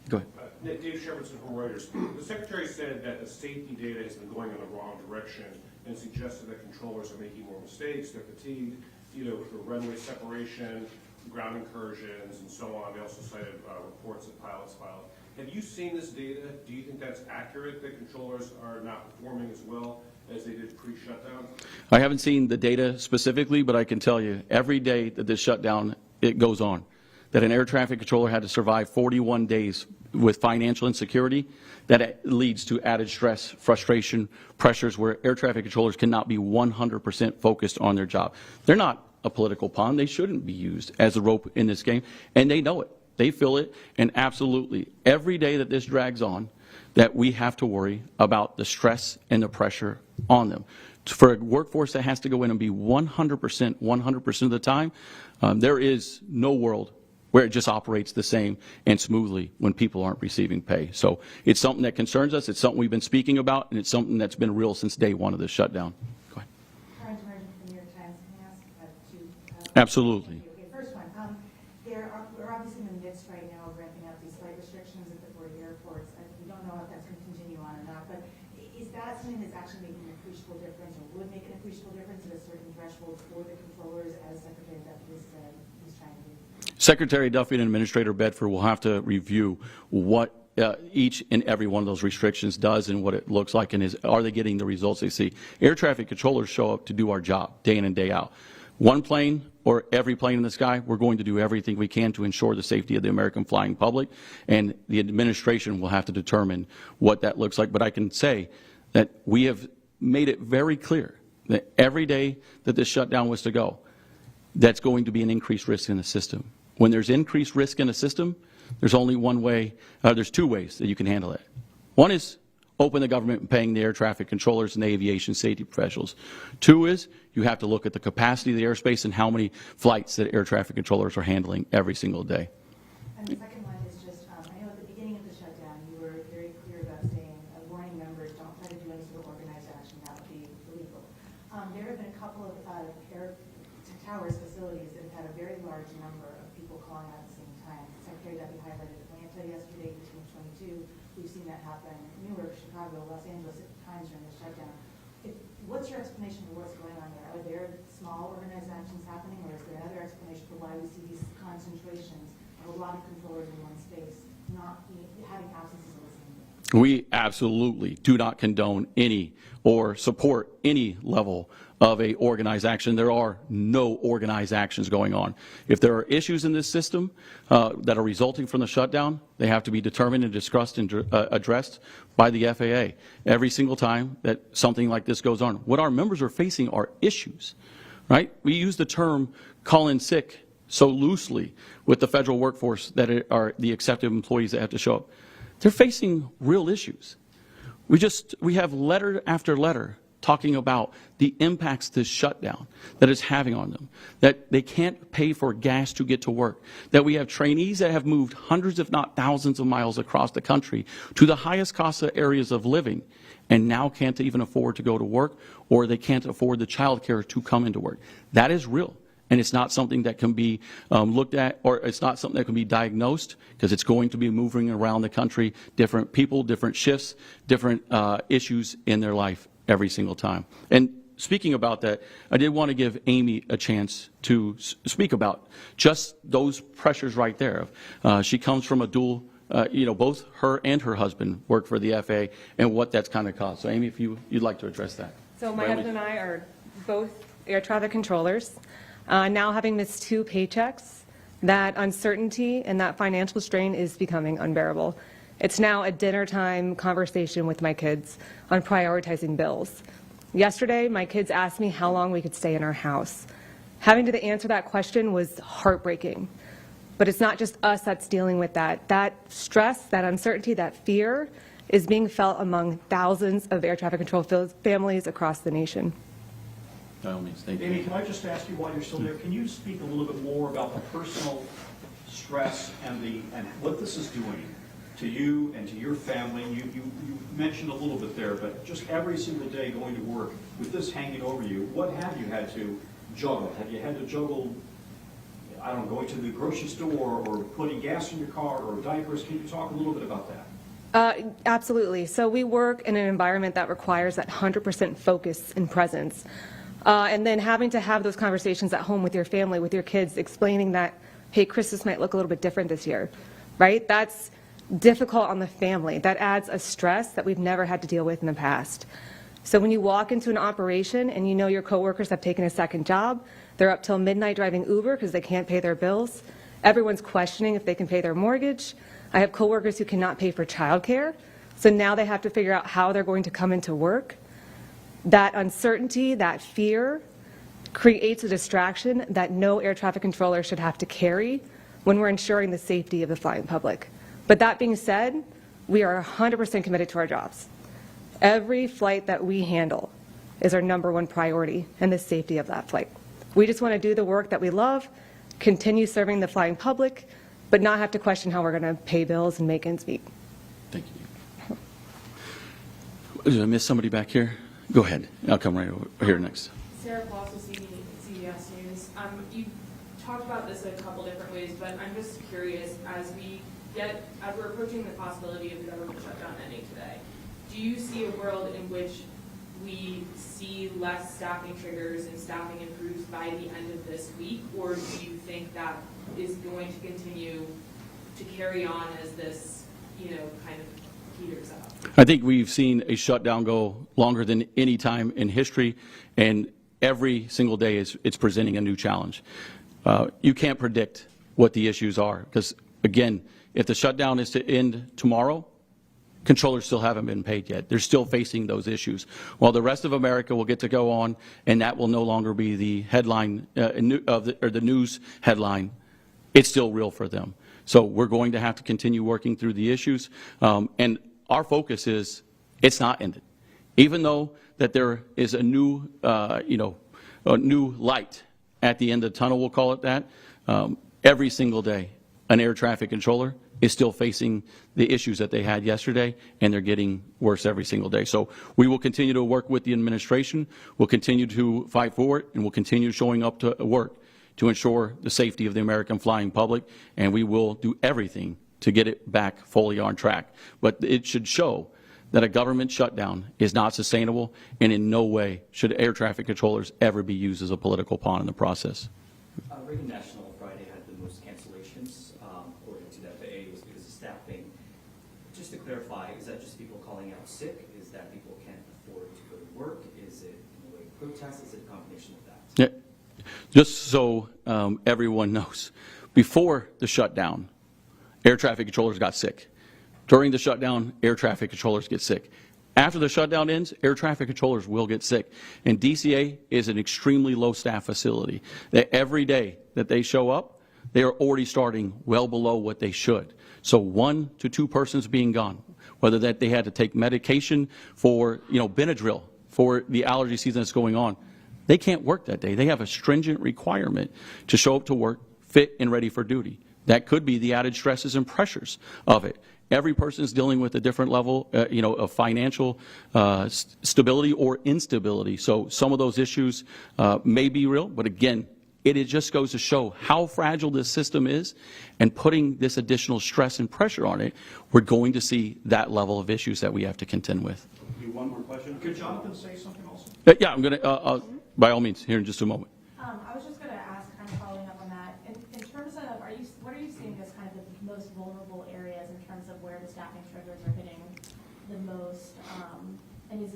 Go ahead. Dave Shepherdson from Reuters. The Secretary said that the safety data has been going in the wrong direction and suggested that controllers are making more mistakes, they're fatigued, for runway separation, ground incursions, and so on. They also cited reports that pilots filed. Have you seen this data? Do you think that's accurate, that controllers are not performing as well as they did pre-shutdown? I haven't seen the data specifically, but I can tell you every day that this shutdown it goes on, that an air traffic controller had to survive 41 days with financial insecurity, that leads to added stress, frustration, pressures where air traffic controllers cannot be 100% focused on their job. They're not a political pawn. They shouldn't be used as a rope in this game, and they know it. They feel it, and absolutely, every day that this drags on, that we have to worry about the stress and the pressure on them. For a workforce that has to go in and be 100% of the time, there is no world where it just operates the same and smoothly when people aren't receiving pay. So it's something that concerns us. It's something we've been speaking about, and it's something that's been real since day one of this shutdown. Go ahead. Karen Demerjen from the New York Times. Can I ask two? Absolutely. Okay, first one. We're obviously in the midst right now of ramping up these flight restrictions at the 40 airports. We don't know if that's going to continue on or not, but is that something that's actually making an appreciable difference, or would make an appreciable difference at a certain threshold for the controllers, as Secretary Duffy is trying to do? Secretary Duffy and Administrator Bedford will have to review what each and every one of those restrictions does and what it looks like, and are they getting the results they see. Air traffic controllers show up to do our job day in and day out. One plane or every plane in the sky, we're going to do everything we can to ensure the safety of the American flying public, and the administration will have to determine what that looks like. But I can say that we have made it very clear that every day that this shutdown was to go, that's going to be an increased risk in the system. When there's increased risk in a system, there's only one way, there's two ways that you can handle it. One is open the government and paying the air traffic controllers and the aviation safety professionals. Two is you have to look at the capacity of the airspace and how many flights that air traffic controllers are handling every single day. And the second one is just, I know at the beginning of the shutdown, you were very clear about saying, warning members, don't try to do any sort of organized action, that would be illegal. There have been a couple of air towers facilities that have had a very large number of people calling out at the same time. Secretary Duffy highlighted Atlanta yesterday, 1522. We've seen that happen in Newark, Chicago, Los Angeles at times during the shutdown. What's your explanation for what's going on there? Are there small organized actions happening, or is there another explanation for why we see these concentrations of a lot of controllers in one space, not having absences of listening? We absolutely do not condone any or support any level of a organized action. There are no organized actions going on. If there are issues in this system that are resulting from the shutdown, they have to be determined and discussed and addressed by the FAA every single time that something like this goes on. What our members are facing are issues, right? We use the term call in sick so loosely with the federal workforce that are the accepted employees that have to show up. They're facing real issues. We have letter after letter talking about the impacts this shutdown that is having on them, that they can't pay for gas to get to work, that we have trainees that have moved hundreds if not thousands of miles across the country to the highest cost areas of living and now can't even afford to go to work, or they can't afford the child care to come into work. That is real. And it's not something that can be looked at, or it's not something that can be diagnosed, because it's going to be moving around the country, different people, different shifts, different issues in their life every single time. And speaking about that, I did want to give Amy a chance to speak about just those pressures right there. She comes from a dual, both her and her husband work for the FAA, and what that's kind of caused. So Amy, if you'd like to address that. So my husband and I are both air traffic controllers. Now having missed 2 paychecks, that uncertainty and that financial strain is becoming unbearable. It's now a dinner time conversation with my kids on prioritizing bills. Yesterday, my kids asked me how long we could stay in our house. Having to answer that question was heartbreaking. But it's not just us that's dealing with that. That stress, that uncertainty, that fear is being felt among thousands of air traffic control families across the nation. By all means, thank you. Amy, can I just ask you while you're still there, can you speak a little bit more about the personal stress and what this is doing to you and to your family? You mentioned a little bit there, but just every single day going to work with this hanging over you, what have you had to juggle? Have you had to juggle, I don't know, going to the grocery store or putting gas in your car or diapers? Can you talk a little bit about that? Absolutely. So we work in an environment that requires that 100% focus and presence. And then having to have those conversations at home with your family, with your kids, explaining that, hey, Christmas might look a little bit different this year, right? That's difficult on the family. That adds a stress that we've never had to deal with in the past. So when you walk into an operation and you know your coworkers have taken a second job, they're up till midnight driving Uber because they can't pay their bills. Everyone's questioning if they can pay their mortgage. I have coworkers who cannot pay for childcare, so now they have to figure out how they're going to come into work. That uncertainty, that fear, creates a distraction that no air traffic controller should have to carry when we're ensuring the safety of the flying public. But that being said, we are 100% committed to our jobs. Every flight that we handle is our #1 priority, and the safety of that flight. We just want to do the work that we love, continue serving the flying public, but not have to question how we're going to pay bills and make ends meet. Thank you. Did I miss somebody back here? Go ahead. I'll come right over here next. Sarah Fossil, CBS News. You talked about this a couple different ways, but I'm just curious, as we're approaching the possibility of the government shutdown ending today, do you see a world in which we see less staffing triggers and staffing improves by the end of this week, or do you think that is going to continue to carry on as this, kind of peters out? I think we've seen a shutdown go longer than any time in history, and every single day it's presenting a new challenge. You can't predict what the issues are, because, again, if the shutdown is to end tomorrow, controllers still haven't been paid yet. They're still facing those issues. While the rest of America will get to go on, and that will no longer be the headline or the news headline, it's still real for them. So we're going to have to continue working through the issues, and our focus is it's not ended. Even though that there is a new, a new light at the end of the tunnel, we'll call it that, every single day, an air traffic controller is still facing the issues that they had yesterday, and they're getting worse every single day. So we will continue to work with the administration, we'll continue to fight for it, and we'll continue showing up to work to ensure the safety of the American flying public, and we will do everything to get it back fully on track. But it should show that a government shutdown is not sustainable, and in no way should air traffic controllers ever be used as a political pawn in the process. Reagan National Friday had the most cancellations, according to the FAA, was because of staffing. Just to clarify, is that just people calling out sick? Is that people can't afford to go to work? Is it in a way protest? Is it a combination of that? Yeah. Just so everyone knows, before the shutdown, air traffic controllers got sick. During the shutdown, air traffic controllers get sick. After the shutdown ends, air traffic controllers will get sick. And DCA is an extremely low staff facility. That every day that they show up, they are already starting well below what they should. So 1 to 2 persons being gone, whether that they had to take medication for, Benadryl for the allergy season that's going on, they can't work that day. They have a stringent requirement to show up to work fit and ready for duty. That could be the added stresses and pressures of it. Every person is dealing with a different level, of financial stability or instability. So some of those issues may be real, but again, it just goes to show how fragile this system is, and putting this additional stress and pressure on it, we're going to see that level of issues that we have to contend with. Do one more question. Could Jonathan say something also? Yeah, I'm going to, by all means, here in just a moment. I was just going to ask, kind of following up on that, in terms of, what are you seeing as kind of the most vulnerable areas in terms of where the staffing triggers are hitting the most? And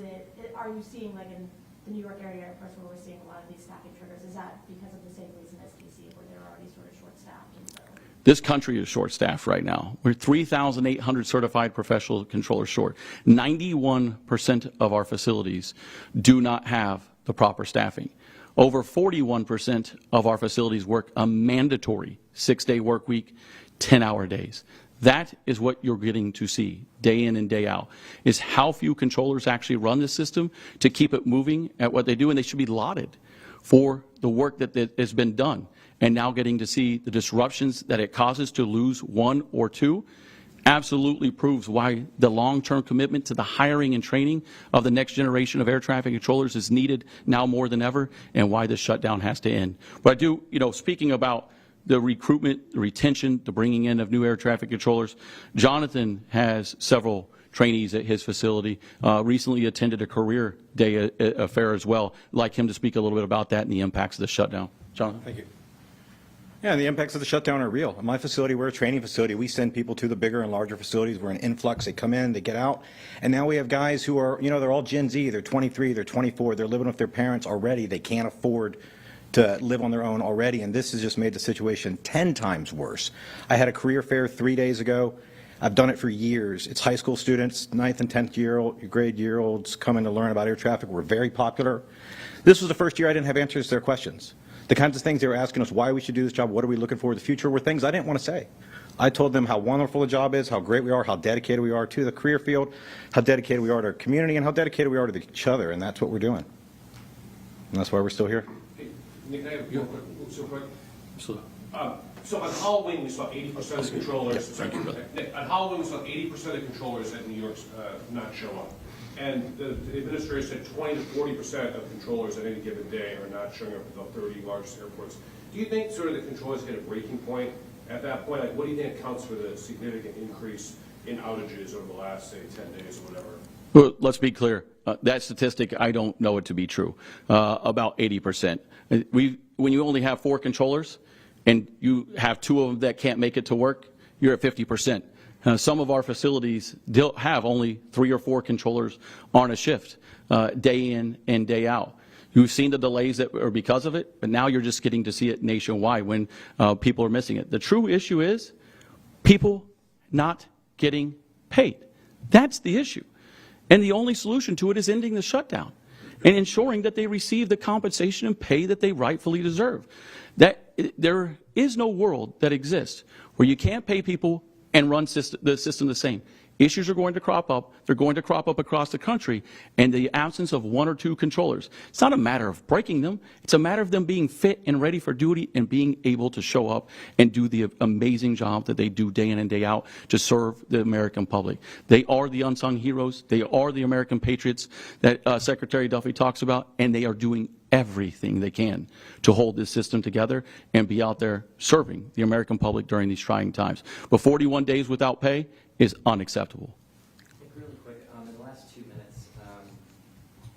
are you seeing, like in the New York area, of course, where we're seeing a lot of these staffing triggers, is that because of the same reason as DC, where they're already sort of short-staffed? This country is short-staffed right now. We're 3,800 certified professional controllers short. 91% of our facilities do not have the proper staffing. Over 41% of our facilities work a mandatory 6-day work week, 10-hour days. That is what you're getting to see day in and day out, is how few controllers actually run the system to keep it moving at what they do, and they should be lauded for the work that has been done. And now getting to see the disruptions that it causes to lose one or two absolutely proves why the long-term commitment to the hiring and training of the next generation of air traffic controllers is needed now more than ever, and why this shutdown has to end. But I do, speaking about the recruitment, the retention, the bringing in of new air traffic controllers, Jonathan has several trainees at his facility, recently attended a career day affair as well. I'd like him to speak a little bit about that and the impacts of the shutdown. Jonathan? Thank you. Yeah, the impacts of the shutdown are real. In my facility, we're a training facility. We send people to the bigger and larger facilities. We're an influx. They come in, they get out. And now we have guys who are, they're all Gen Z. They're 23, they're 24. They're living with their parents already. They can't afford to live on their own already. And this has just made the situation 10 times worse. I had a career fair 3 days ago. I've done it for years. It's high school students, 9th and 10th grade year-olds coming to learn about air traffic. We're very popular. This was the first year I didn't have answers to their questions. The kinds of things they were asking us, why we should do this job, what are we looking for in the future, were things I didn't want to say. I told them how wonderful the job is, how great we are, how dedicated we are to the career field, how dedicated we are to our community, and how dedicated we are to each other, and that's what we're doing. And that's why we're still here. Nick, I have real quick, so quick. So on Halloween, we saw 80% of the controllers, sorry, Nick, on Halloween, we saw 80% of the controllers at New York not show up. And the administrator said 20 to 40% of controllers at any given day are not showing up at the 30 largest airports. Do you think sort of the controllers hit a breaking point at that point? Like, what do you think accounts for the significant increase in outages over the last, say, 10 days or whatever? Well, let's be clear. That statistic, I don't know it to be true. About 80%. When you only have 4 controllers and you have 2 of them that can't make it to work, you're at 50%. Some of our facilities have only 3 or 4 controllers on a shift, day in and day out. You've seen the delays that are because of it, but now you're just getting to see it nationwide when people are missing it. The true issue is people not getting paid. That's the issue. And the only solution to it is ending the shutdown and ensuring that they receive the compensation and pay that they rightfully deserve. There is no world that exists where you can't pay people and run the system the same. Issues are going to crop up. They're going to crop up across the country. And the absence of 1 or 2 controllers, it's not a matter of breaking them. It's a matter of them being fit and ready for duty and being able to show up and do the amazing job that they do day in and day out to serve the American public. They are the unsung heroes. They are the American patriots that Secretary Duffy talks about, and they are doing everything they can to hold this system together and be out there serving the American public during these trying times. But 41 days without pay is unacceptable. Really quick, in the last 2 minutes,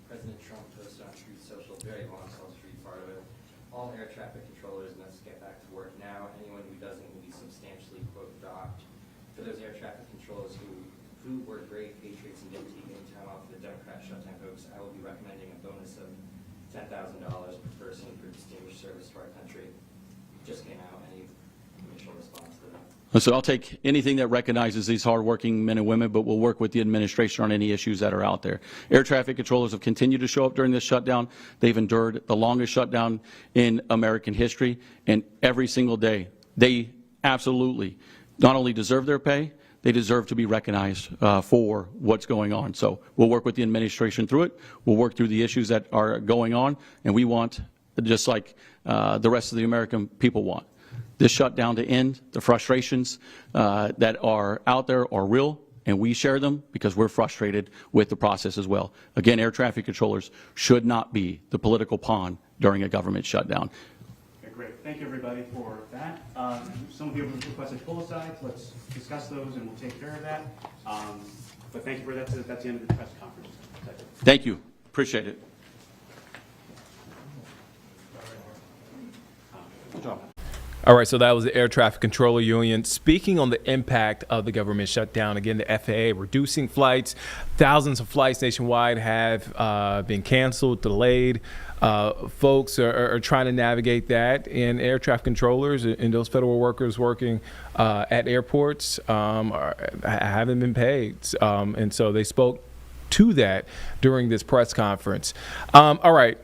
President Trump posted on Truth Social, very long South Street part of it. All air traffic controllers must get back to work now. Anyone who doesn't will be substantially, quote, docked. For those air traffic controllers who were great patriots and didn't take any time off for the Democrat shutdown hoax, I will be recommending a bonus of $10,000 per person for distinguished service to our country. Just came out. Any initial response to that? So I'll take anything that recognizes these hardworking men and women, but we'll work with the administration on any issues that are out there. Air traffic controllers have continued to show up during this shutdown. They've endured the longest shutdown in American history, and every single day they absolutely not only deserve their pay, they deserve to be recognized for what's going on. So we'll work with the administration through it. We'll work through the issues that are going on, and we want, just like the rest of the American people want, this shutdown to end. The frustrations that are out there are real, and we share them because we're frustrated with the process as well. Again, air traffic controllers should not be the political pawn during a government shutdown. Okay, great. Thank you, everybody, for that. Some of you have requested pull-asides. Let's discuss those, and we'll take care of that. But thank you for that. That's the end of the press conference. Thank you. Appreciate it. Good job. All right, so that was the Air Traffic Controller Union speaking on the impact of the government shutdown. Again, the FAA reducing flights. Thousands of flights nationwide have been canceled, delayed. Folks are trying to navigate that, and air traffic controllers and those federal workers working at airports haven't been paid. And so they spoke to that during this press conference. All right.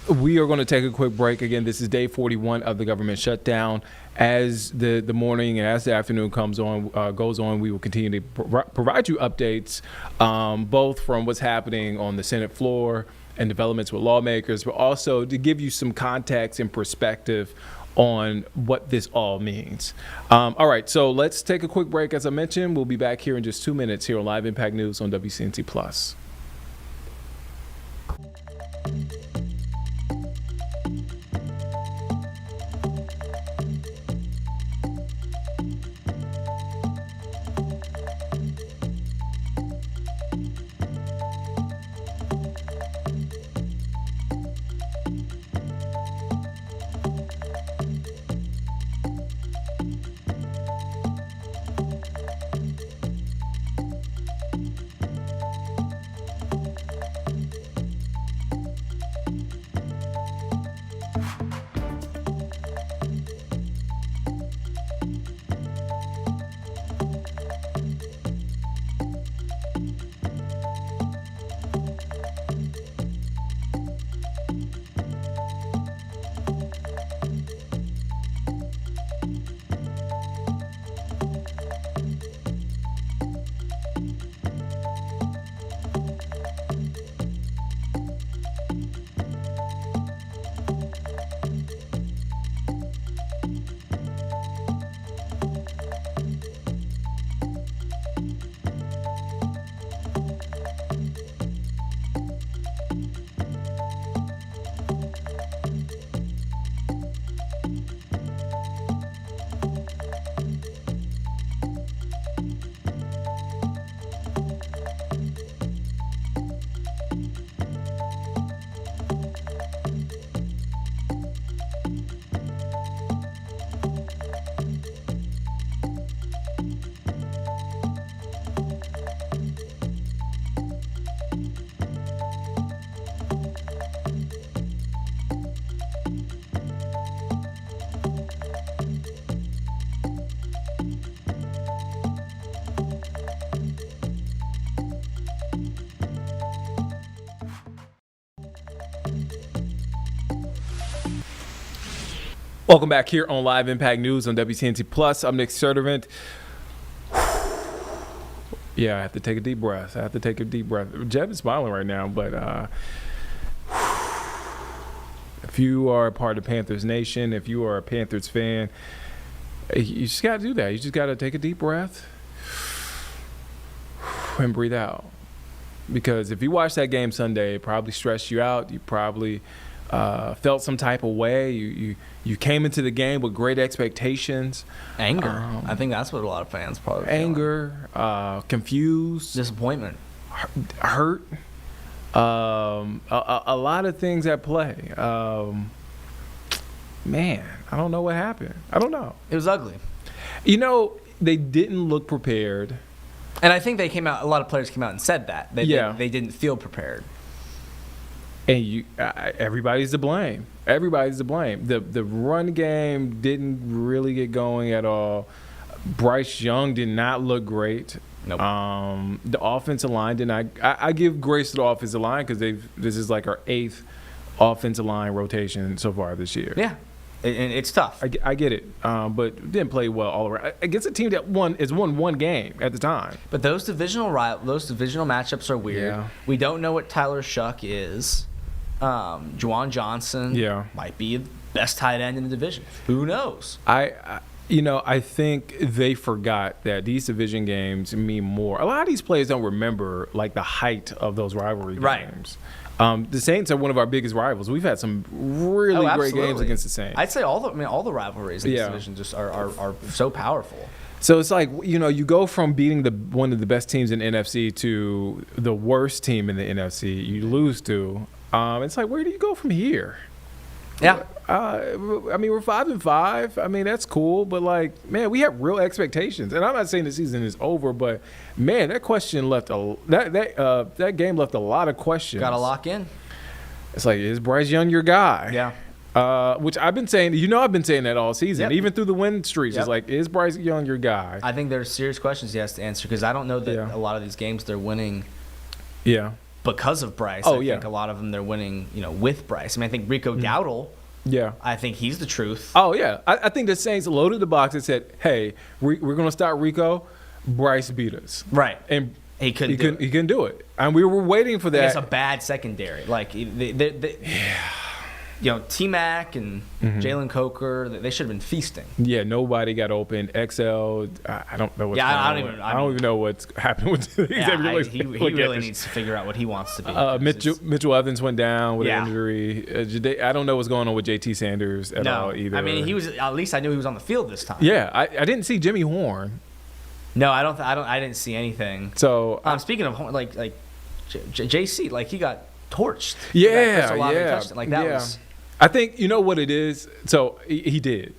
We are going to take a quick break. Again, this is day 41 of the government shutdown. As the morning and as the afternoon goes on, we will continue to provide you updates, both from what's happening on the Senate floor and developments with lawmakers, but also to give you some context and perspective on what this all means. All right, so let's take a quick break. As I mentioned, we'll be back here in just 2 minutes here on Live Impact News on WCNC Plus. Welcome back here on Live Impact News on WCNC Plus. I'm Nick Sertivant. Yeah, I have to take a deep breath. Jeb is smiling right now, but if you are a part of Panthers Nation, if you are a Panthers fan, you just got to do that. You just got to take a deep breath and breathe out. Because if you watched that game Sunday, it probably stressed you out. You probably felt some type of way. You came into the game with great expectations. Anger. I think that's what a lot of fans probably feel. Anger, confused. Disappointment. Hurt. A lot of things at play. Man, I don't know what happened. I don't know. It was ugly. You know, they didn't look prepared. And I think a lot of players came out and said that. They didn't feel prepared. And everybody's to blame. Everybody's to blame. The run game didn't really get going at all. Bryce Young did not look great. Nope. The offensive line did not. I give grace to the offensive line because this is like our 8th offensive line rotation so far this year. Yeah, and it's tough. I get it, but didn't play well all around against a team that won one game at the time. But those divisional matchups are weird. Yeah. We don't know what Tyler Shuck is. Juwan Johnson might be the best tight end in the division. Who knows? I think they forgot that these division games mean more. A lot of these players don't remember like the height of those rivalry games. The Saints are one of our biggest rivals. We've had some really great games against the Saints. I'd say all the rivalries in this division just are so powerful. So it's like, you go from beating one of the best teams in the NFC to the worst team in the NFC you lose to. It's like, where do you go from here? Yeah. We're 5-5. I mean, that's cool, but like, man, we have real expectations. And I'm not saying the season is over, but man, that question left that game left a lot of questions. Got to lock in. It's like, is Bryce Young your guy? Yeah. Which I've been saying. I've been saying that all season, even through the win streaks. Yep. It's like, is Bryce Young your guy? I think there's serious questions he has to answer because I don't know that a lot of these games they're winning. Yeah. because of Bryce. Oh, I yeah. think a lot of them they're winning, with Bryce. I mean, I think Rico Dowdle. Yeah. I think he's the truth. Oh, yeah. I think the Saints loaded the box and said, hey, we're going to start Rico. Bryce beat us. Right. And he couldn't do it. And we were waiting for that. It's a bad secondary. Like, T-Mac and Jalen Coker, they should have been feasting. Yeah, nobody got open. XL, I don't know what's going on. I don't even know what's happening with he really needs to figure out what he wants to be. Mitchell Evans went down with an injury. I don't know what's going on with JT Sanders at all either. I mean, at least I knew he was on the field this time. Yeah, I didn't see Jimmy Horn. No, I didn't see anything. So speaking of Horn, like JC, like he got torched. I think you know what it is. So he did.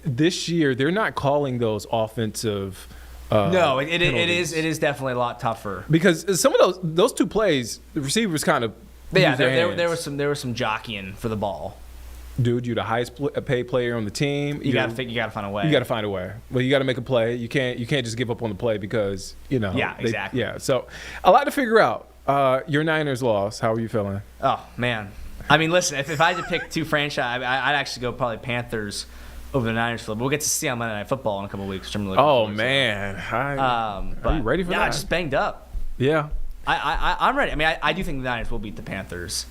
This year they're not calling those offensive. No, it is definitely a lot tougher because some of those two plays, the receivers kind of. Yeah, there was some jockeying for the ball. Dude, you're the highest paid player on the team. You got to find a way. You got to find a way. Well, you got to make a play. You can't just give up on the play because Yeah, exactly. Yeah, so a lot to figure out. Your Niners lost. How are you feeling? Oh man. I mean, listen, if I had to pick two franchise, I'd actually go probably Panthers over the Niners. But we'll get to see on Monday Night Football in a couple of weeks. Which I'm really looking man, are you ready for that? Yeah, just banged up. Yeah, I'm ready. I mean, I do think the Niners will beat the Panthers.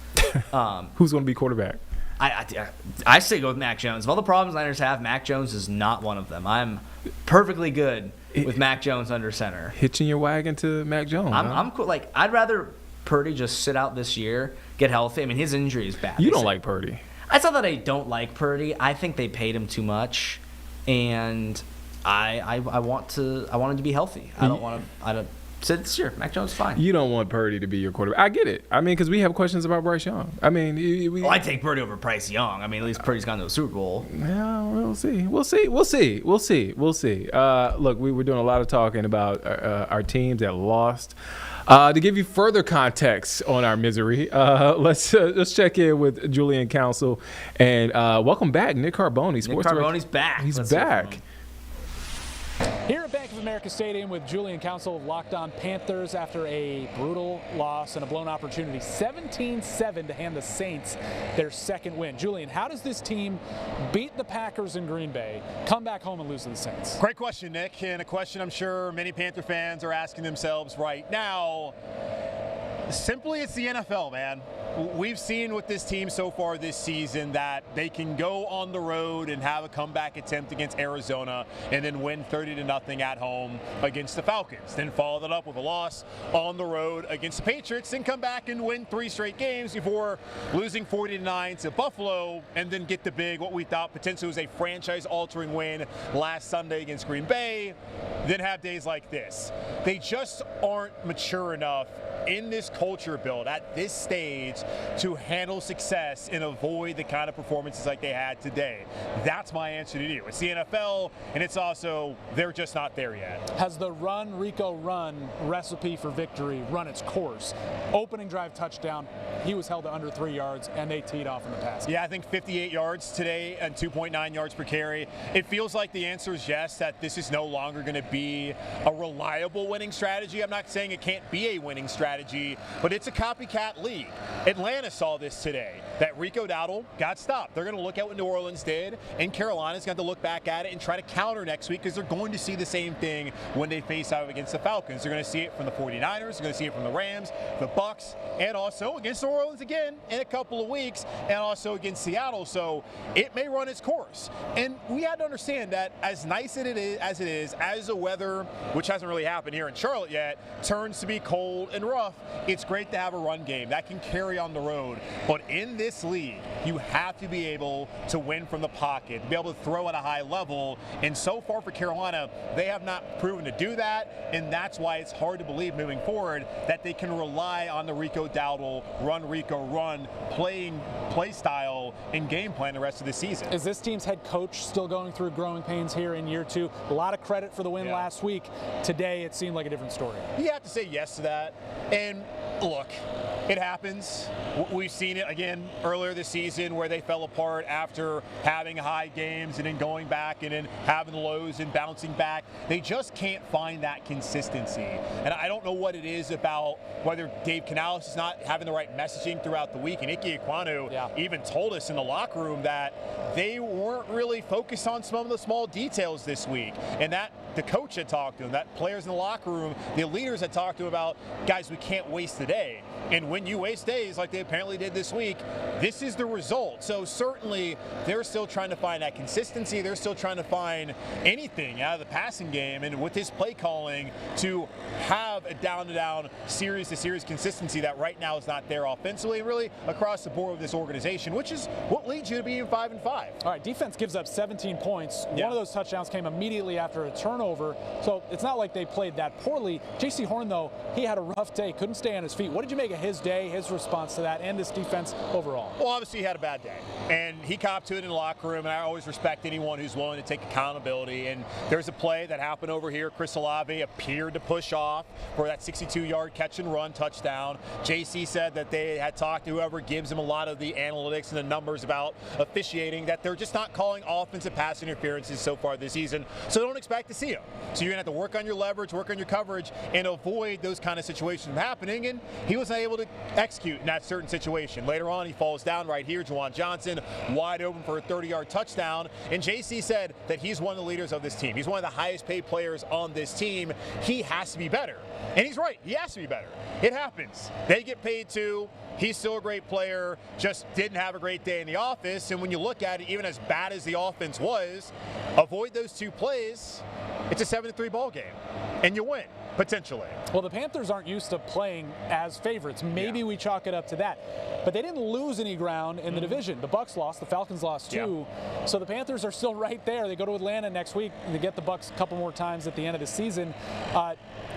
Who's going to be quarterback? I say go with Mac Jones. Of all the problems the Niners have, Mac Jones is not one of them. I'm perfectly good with Mac Jones under center. Hitching your wagon to Mac Jones. I'm cool. Like, I'd rather Purdy just sit out this year, get healthy. I mean, his injury is bad. You don't like Purdy. It's not that I don't like Purdy. I think they paid him too much, and I want him to be healthy. I don't. So this year, Mac Jones is fine. You don't want Purdy to be your quarterback. I get it. I mean, because we have questions about Bryce Young. I mean, I take Purdy over Bryce Young. I mean, at least Purdy's gone to a Super Bowl. Yeah, we'll see. Look, we were doing a lot of talking about our teams that lost. To give you further context on our misery, let's check in with Julian Council and welcome back, Nick Carboni. Nick Carboni's back. He's back. Here at Bank of America Stadium with Julian Council of Locked On Panthers after a brutal loss and a blown opportunity. 17-7 to hand the Saints their second win. Julian, how does this team beat the Packers in Green Bay, come back home and lose to the Saints? Great question, Nick, and a question I'm sure many Panther fans are asking themselves right now. Simply, it's the NFL, man. We've seen with this team so far this season that they can go on the road and have a comeback attempt against Arizona and then win 30-0 at home against the Falcons. Then follow that up with a loss on the road against the Patriots, then come back and win 3 straight games before losing 40-9 to Buffalo, and then get the big, what we thought potentially was a franchise-altering win last Sunday against Green Bay, then have days like this. They just aren't mature enough in this culture build at this stage to handle success and avoid the kind of performances like they had today. That's my answer to you. It's the NFL, and it's also they're just not there yet. Has the run, Rico run recipe for victory run its course? Opening drive touchdown, he was held to under 3 yards, and they teed off in the pass. Yeah, I think 58 yards today and 2.9 yards per carry. It feels like the answer is yes, that this is no longer going to be a reliable winning strategy. I'm not saying it can't be a winning strategy, but it's a copycat league. Atlanta saw this today, that Rico Dowdle got stopped. They're going to look at what New Orleans did, and Carolina's going to look back at it and try to counter next week because they're going to see the same thing when they face out against the Falcons. They're going to see it from the 49ers, they're going to see it from the Rams, the Bucks, and also against New Orleans again in a couple of weeks, and also against Seattle. So it may run its course. And we had to understand that as nice as the weather, which hasn't really happened here in Charlotte yet, turns to be cold and rough, it's great to have a run game that can carry on the road. But in this league, you have to be able to win from the pocket, be able to throw at a high level. And so far for Carolina, they have not proven to do that. And that's why it's hard to believe moving forward that they can rely on the Rico Dowdle, run play style and game plan the rest of the season. Is this team's head coach still going through growing pains here in year 2? A lot of credit for the win last week. Today, it seemed like a different story. You have to say yes to that. And Look, it happens. We've seen it again earlier this season where they fell apart after having high games and then going back and then having lows and bouncing back. They just can't find that consistency. And I don't know what it is about whether Dave Canales is not having the right messaging throughout the week. And Ike Ekwonu even told us in the locker room that they weren't really focused on some of the small details this week. And that the coach had talked to him, that players in the locker room, the leaders had talked to him about, guys, we can't waste the day. And when you waste days like they apparently did this week, this is the result. So certainly they're still trying to find that consistency. They're still trying to find anything out of the passing game. And with his play calling, to have a down-to-down, series-to-series consistency that right now is not there offensively, really across the board with this organization, which is what leads you to being 5-5. All right, defense gives up 17 points. One of those touchdowns came immediately after a turnover. So it's not like they played that poorly. J.C. Horn, though, he had a rough day, couldn't stay on his feet. What did you make of his day, his response to that, and this defense overall? Well, obviously he had a bad day, and he copped to it in the locker room, and I always respect anyone who's willing to take accountability. And there's a play that happened over here. Chris Olave appeared to push off for that 62-yard catch and run touchdown. JC said that they had talked to whoever gives him a lot of the analytics and the numbers about officiating, that they're just not calling offensive pass interferences so far this season, so don't expect to see them. So you're going to have to work on your leverage, work on your coverage, and avoid those kind of situations from happening, and he was able to execute in that certain situation. Later on, he falls down right here. Juwan Johnson wide open for a 30-yard touchdown, and JC said that he's one of the leaders of this team. He's one of the highest paid players on this team. He has to be better. And he's right. He has to be better. It happens. They get paid too. He's still a great player, just didn't have a great day in the office. And when you look at it, even as bad as the offense was, avoid those two plays, it's a 7-3 ball game, and you win, potentially. Well, the Panthers aren't used to playing as favorites. Maybe we chalk it up to that. But they didn't lose any ground in the division. The Bucs lost, the Falcons lost too. So the Panthers are still right there. They go to Atlanta next week and they get the Bucs a couple more times at the end of the season.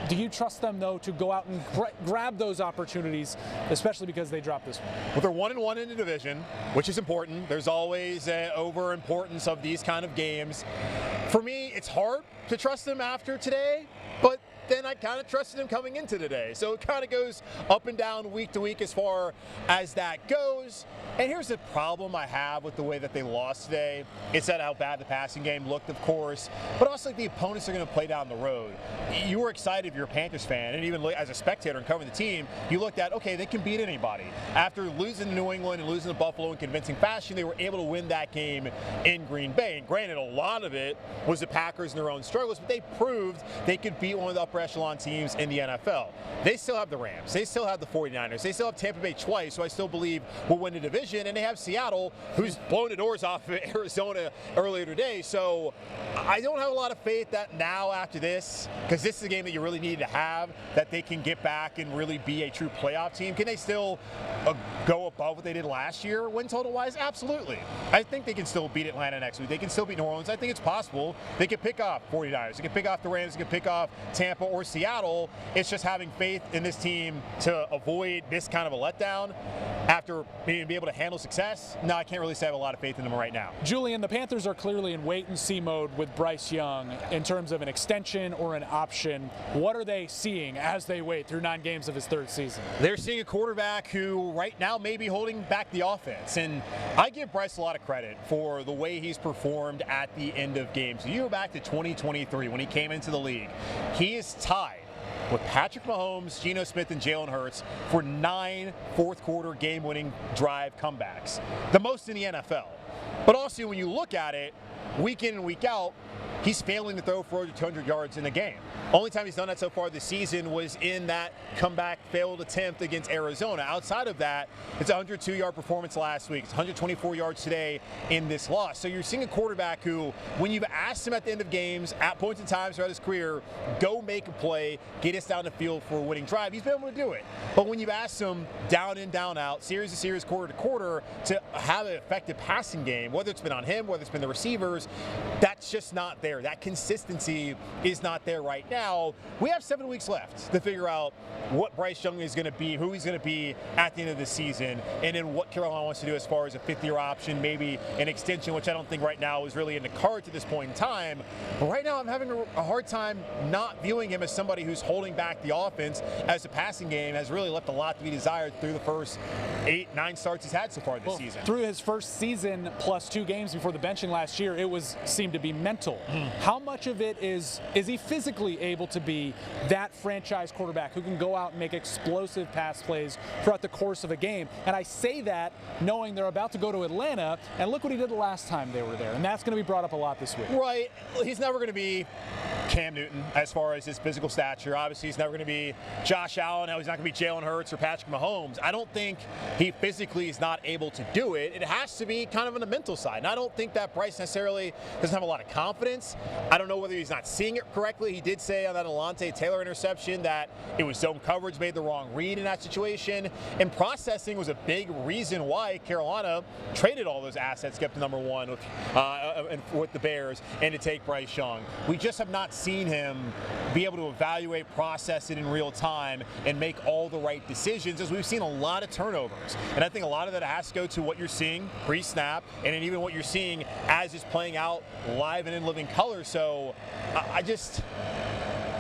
Do you trust them, though, to go out and grab those opportunities, especially because they dropped this one? Well, they're 1-1 in the division, which is important. There's always an over-importance of these kind of games. For me, it's hard to trust them after today, but then I kind of trusted him coming into today. So it kind of goes up and down week to week as far as that goes. And here's the problem I have with the way that they lost today. It's that how bad the passing game looked, of course, but also the opponents are going to play down the road. You were excited if you're a Panthers fan, and even as a spectator and covering the team, you looked at, okay, they can beat anybody. After losing to New England and losing to Buffalo in convincing fashion, they were able to win that game in Green Bay. And granted, a lot of it was the Packers and their own struggles, but they proved they could beat one of the upper echelon teams in the NFL. They still have the Rams. They still have the 49ers. They still have Tampa Bay twice, who I still believe will win the division. And they have Seattle, who's blown the doors off of Arizona earlier today. So I don't have a lot of faith that now after this, because this is a game that you really need to have, that they can get back and really be a true playoff team. Can they still go above what they did last year win total-wise? Absolutely. I think they can still beat Atlanta next week. They can still beat New Orleans. I think it's possible. They can pick off 49ers. They can pick off the Rams. They can pick off Tampa or Seattle. It's just having faith in this team to avoid this kind of a letdown after being able to handle success. No, I can't really say I have a lot of faith in them right now. Julian, the Panthers are clearly in wait-and-see mode with Bryce Young in terms of an extension or an option. What are they seeing as they wait through 9 games of his third season? They're seeing a quarterback who right now may be holding back the offense. And I give Bryce a lot of credit for the way he's performed at the end of games. You go back to 2023 when he came into the league. He is tied with Patrick Mahomes, Geno Smith, and Jalen Hurts for 9 fourth-quarter game-winning drive comebacks, the most in the NFL. But also, when you look at it, week in and week out, he's failing to throw for over 200 yards in a game. Only time he's done that so far this season was in that comeback failed attempt against Arizona. Outside of that, it's a 102-yard performance last week. It's 124 yards today in this loss. So you're seeing a quarterback who, when you've asked him at the end of games, at points in times throughout his career, go make a play, get us down the field for a winning drive, he's been able to do it. But when you've asked him down in, down out, series to series, quarter to quarter, to have an effective passing game, whether it's been on him, whether it's been the receivers, that's just not there there. That consistency is not there right now. We have 7 weeks left to figure out what Bryce Young is going to be, who he's going to be at the end of the season, and then what Carolina wants to do as far as a 5th-year option, maybe an extension, which I don't think right now is really in the cards at this point in time. But right now I'm having a hard time not viewing him as somebody who's holding back the offense, as the passing game has really left a lot to be desired through the first 8-9 starts he's had so far this season. Through his first season plus 2 games before the benching last year, it seemed to be mental. How much of it is he physically able to be that franchise quarterback who can go out and make explosive pass plays throughout the course of a game? And I say that knowing they're about to go to Atlanta, and look what he did the last time they were there, and that's going to be brought up a lot this week. Right. He's never going to be Cam Newton as far as his physical stature. Obviously, he's never going to be Josh Allen. He's not going to be Jalen Hurts or Patrick Mahomes. I don't think he physically is not able to do it. It has to be kind of on the mental side. And I don't think that Bryce necessarily doesn't have a lot of confidence. I don't know whether he's not seeing it correctly. He did say on that Alontae Taylor interception that it was zone coverage, made the wrong read in that situation. And processing was a big reason why Carolina traded all those assets, kept the number 1 with the Bears, and to take Bryce Young. We just have not seen him be able to evaluate, process it in real time, and make all the right decisions, as we've seen a lot of turnovers. And I think a lot of that has to go to what you're seeing pre-snap, and then even what you're seeing as it's playing out live and in living color. So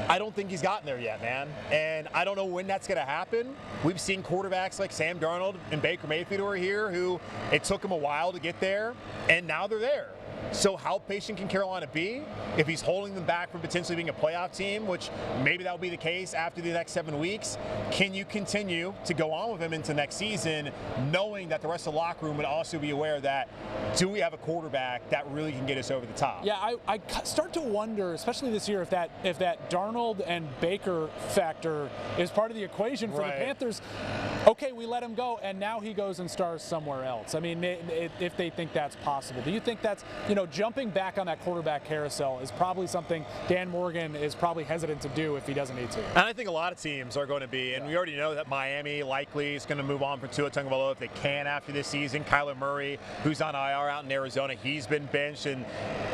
I don't think he's gotten there yet, man. And I don't know when that's going to happen. We've seen quarterbacks like Sam Darnold and Baker Mayfield who are here who it took them a while to get there, and now they're there. So how patient can Carolina be if he's holding them back from potentially being a playoff team, which maybe that will be the case after the next 7 weeks? Can you continue to go on with him into next season, knowing that the rest of the locker room would also be aware that, do we have a quarterback that really can get us over the top? Yeah, I start to wonder, especially this year, if that Darnold and Baker factor is part of the equation for the Panthers. Okay, we let him go, and now he goes and stars somewhere else. I mean, if they think that's possible. Do you think that's, jumping back on that quarterback carousel is probably something Dan Morgan is probably hesitant to do if he doesn't need to? And I think a lot of teams are going to be, and we already know that Miami likely is going to move on from Tua Tagovailoa if they can after this season. Kyler Murray, who's on IR out in Arizona, he's been benched, and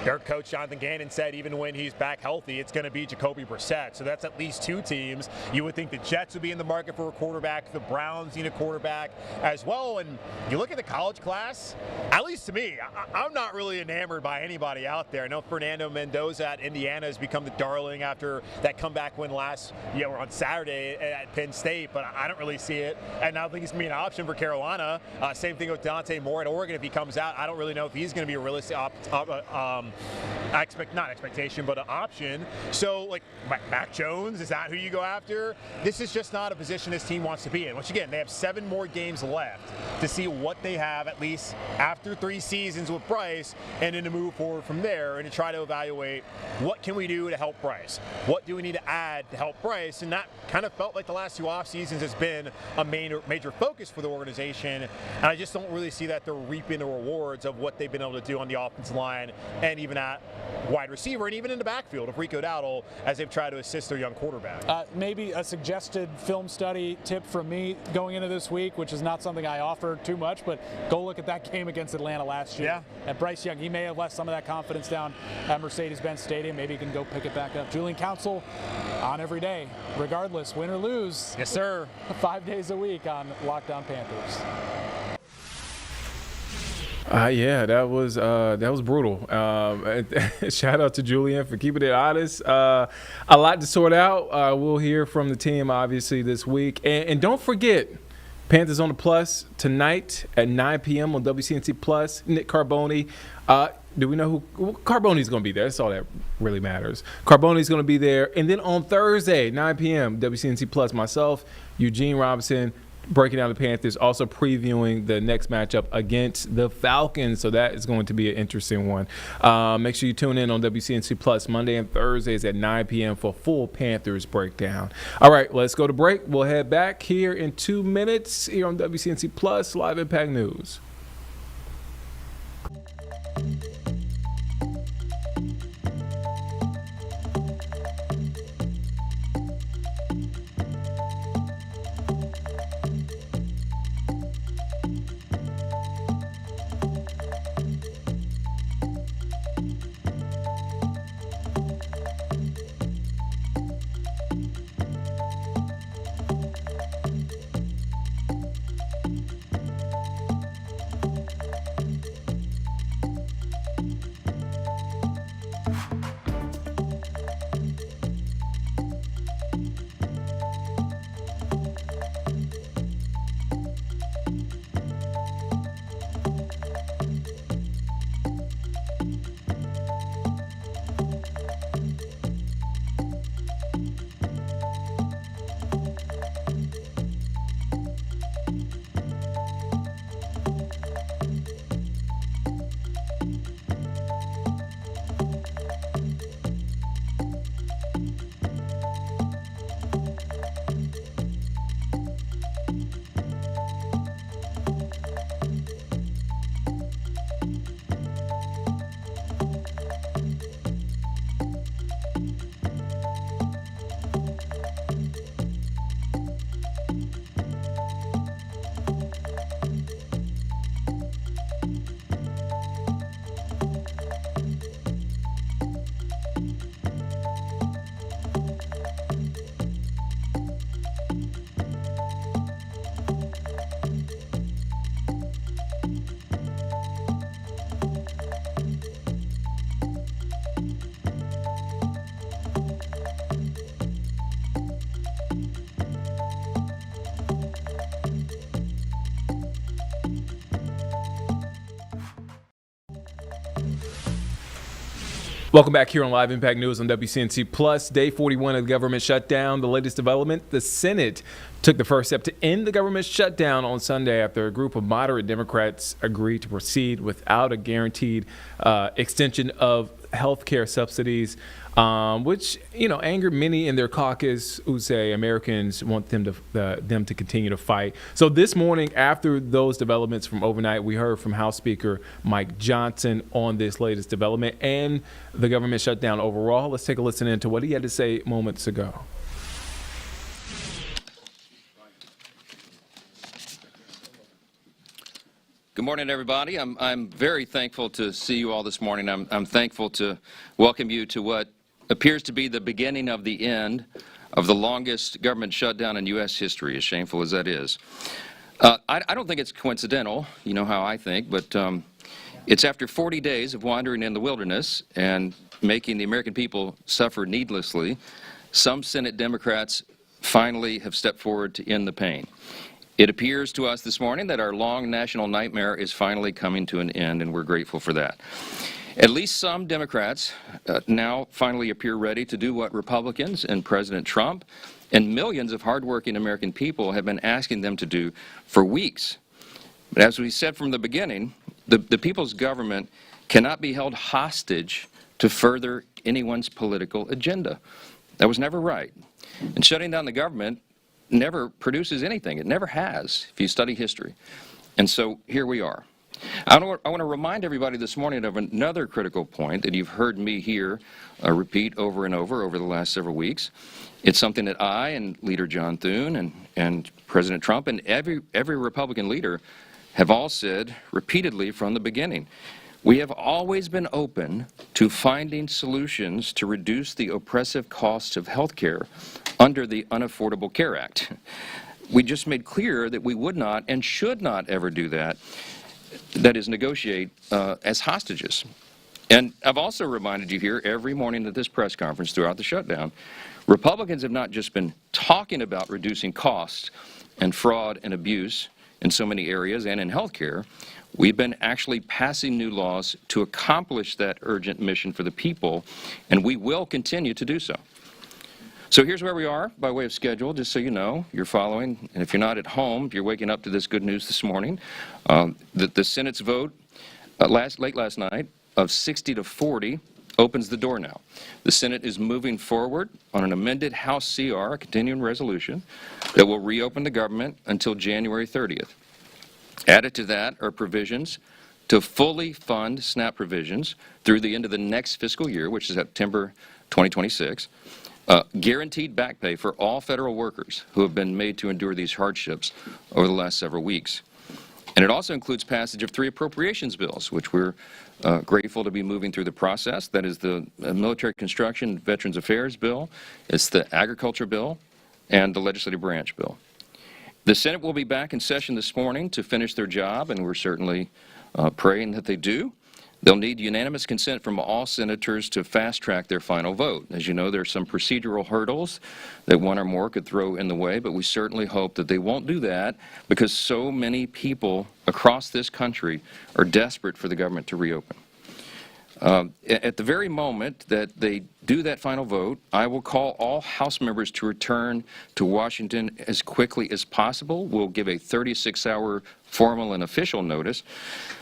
their coach Jonathan Gannon said even when he's back healthy, it's going to be Jacoby Brissett. So that's at least 2 teams. You would think the Jets would be in the market for a quarterback. The Browns need a quarterback as well. And you look at the college class, at least to me, I'm not really enamored by anybody out there. I know Fernando Mendoza at Indiana has become the darling after that comeback win on Saturday at Penn State, but I don't really see it. And I don't think he's going to be an option for Carolina. Same thing with Dante Moore at Oregon. If he comes out, I don't really know if he's going to be a realistic not expectation, but an option. So, like, Mac Jones, is that who you go after? This is just not a position this team wants to be in. Which, again, they have 7 more games left to see what they have, at least after 3 seasons with Bryce, and then to move forward from there and to try to evaluate what can we do to help Bryce? What do we need to add to help Bryce? And that kind of felt like the last 2 off seasons has been a major focus for the organization. And I just don't really see that they're reaping the rewards of what they've been able to do on the offensive line and even at wide receiver and even in the backfield of Rico Dowdle as they've tried to assist their young quarterback. Maybe a suggested film study tip from me going into this week, which is not something I offer too much, but go look at that game against Atlanta last year. Yeah. And Bryce Young, he may have left some of that confidence down at Mercedes-Benz Stadium. Maybe he can go pick it back up. Julian Council on every day, regardless, win or lose. Yes, sir. 5 days a week on Locked On Panthers. Yeah, that was brutal. Shout out to Julian for keeping it honest. A lot to sort out. We'll hear from the team obviously this week, and don't forget, Panthers on the Plus tonight at 9 p.m. on WCNC Plus. Nick Carboni. Do we know who Carboni's going to be there? That's all that really matters. Carboni's going to be there, and then on Thursday 9 p.m. WCNC Plus, myself, Eugene Robinson, breaking down the Panthers, also previewing the next matchup against the Falcons. So that is going to be an interesting one. Make sure you tune in on WCNC Plus Monday and Thursdays at 9 p.m. for full Panthers breakdown. All right, let's go to break. We'll head back here in 2 minutes here on WCNC Plus Live Impact News. Welcome back here on Live Impact News on WCNC Plus. Day 41 of the government shutdown. The latest development, the Senate took the first step to end the government shutdown on Sunday after a group of moderate Democrats agreed to proceed without a guaranteed extension of health care subsidies, which, angered many in their caucus who say Americans want them to continue to fight. So this morning, after those developments from overnight, we heard from House Speaker Mike Johnson on this latest development and the government shutdown overall. Let's take a listen into what he had to say moments ago. Good morning, everybody. I'm very thankful to see you all this morning. I'm thankful to welcome you to what appears to be the beginning of the end of the longest government shutdown in U.S. history, as shameful as that is. I don't think it's coincidental, you know how I think, but it's after 40 days of wandering in the wilderness and making the American people suffer needlessly, some Senate Democrats finally have stepped forward to end the pain. It appears to us this morning that our long national nightmare is finally coming to an end, and we're grateful for that. At least some Democrats now finally appear ready to do what Republicans and President Trump and millions of hardworking American people have been asking them to do for weeks. But as we said from the beginning, the people's government cannot be held hostage to further anyone's political agenda. That was never right. And shutting down the government never produces anything. It never has, if you study history. And so here we are. I want to remind everybody this morning of another critical point that you've heard me here repeat over and over the last several weeks. It's something that I and Leader John Thune and President Trump and every Republican leader have all said repeatedly from the beginning. We have always been open to finding solutions to reduce the oppressive costs of health care under the Unaffordable Care Act. We just made clear that we would not and should not ever do that, that is, negotiate as hostages. And I've also reminded you here every morning at this press conference throughout the shutdown, Republicans have not just been talking about reducing costs and fraud and abuse in so many areas and in health care. We've been actually passing new laws to accomplish that urgent mission for the people, and we will continue to do so. So here's where we are by way of schedule, just so you know, you're following. And if you're not at home, if you're waking up to this good news this morning, the Senate's vote late last night of 60 to 40 opens the door now. The Senate is moving forward on an amended House CR, a continuing resolution, that will reopen the government until January 30th. Added to that are provisions to fully fund SNAP provisions through the end of the next fiscal year, which is September 2026, guaranteed back pay for all federal workers who have been made to endure these hardships over the last several weeks. And it also includes passage of 3 appropriations bills, which we're grateful to be moving through the process. That is the Military Construction Veterans Affairs bill, it's the Agriculture bill, and the Legislative Branch bill. The Senate will be back in session this morning to finish their job, and we're certainly praying that they do. They'll need unanimous consent from all senators to fast-track their final vote. As you know, there are some procedural hurdles that one or more could throw in the way, but we certainly hope that they won't do that because so many people across this country are desperate for the government to reopen. At the very moment that they do that final vote, I will call all House members to return to Washington as quickly as possible. We'll give a 36-hour formal and official notice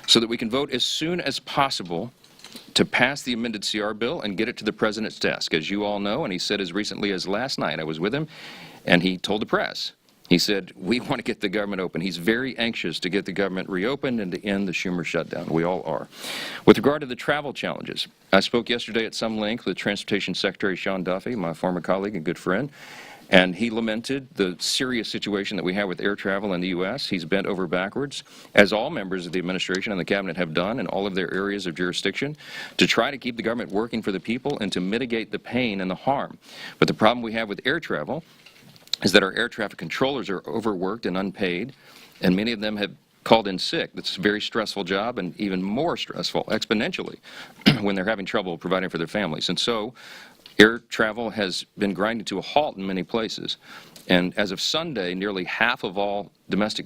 so that we can vote as soon as possible to pass the amended CR bill and get it to the President's desk. As you all know, and he said as recently as last night, I was with him, and he told the press, he said, we want to get the government open. He's very anxious to get the government reopened and to end the Schumer shutdown. We all are. With regard to the travel challenges, I spoke yesterday at some length with Transportation Secretary Sean Duffy, my former colleague and good friend, and he lamented the serious situation that we have with air travel in the U.S. He's bent over backwards, as all members of the administration and the cabinet have done in all of their areas of jurisdiction, to try to keep the government working for the people and to mitigate the pain and the harm. But the problem we have with air travel is that our air traffic controllers are overworked and unpaid, and many of them have called in sick. That's a very stressful job and even more stressful exponentially when they're having trouble providing for their families. And so air travel has been grinding to a halt in many places. And as of Sunday, nearly half of all domestic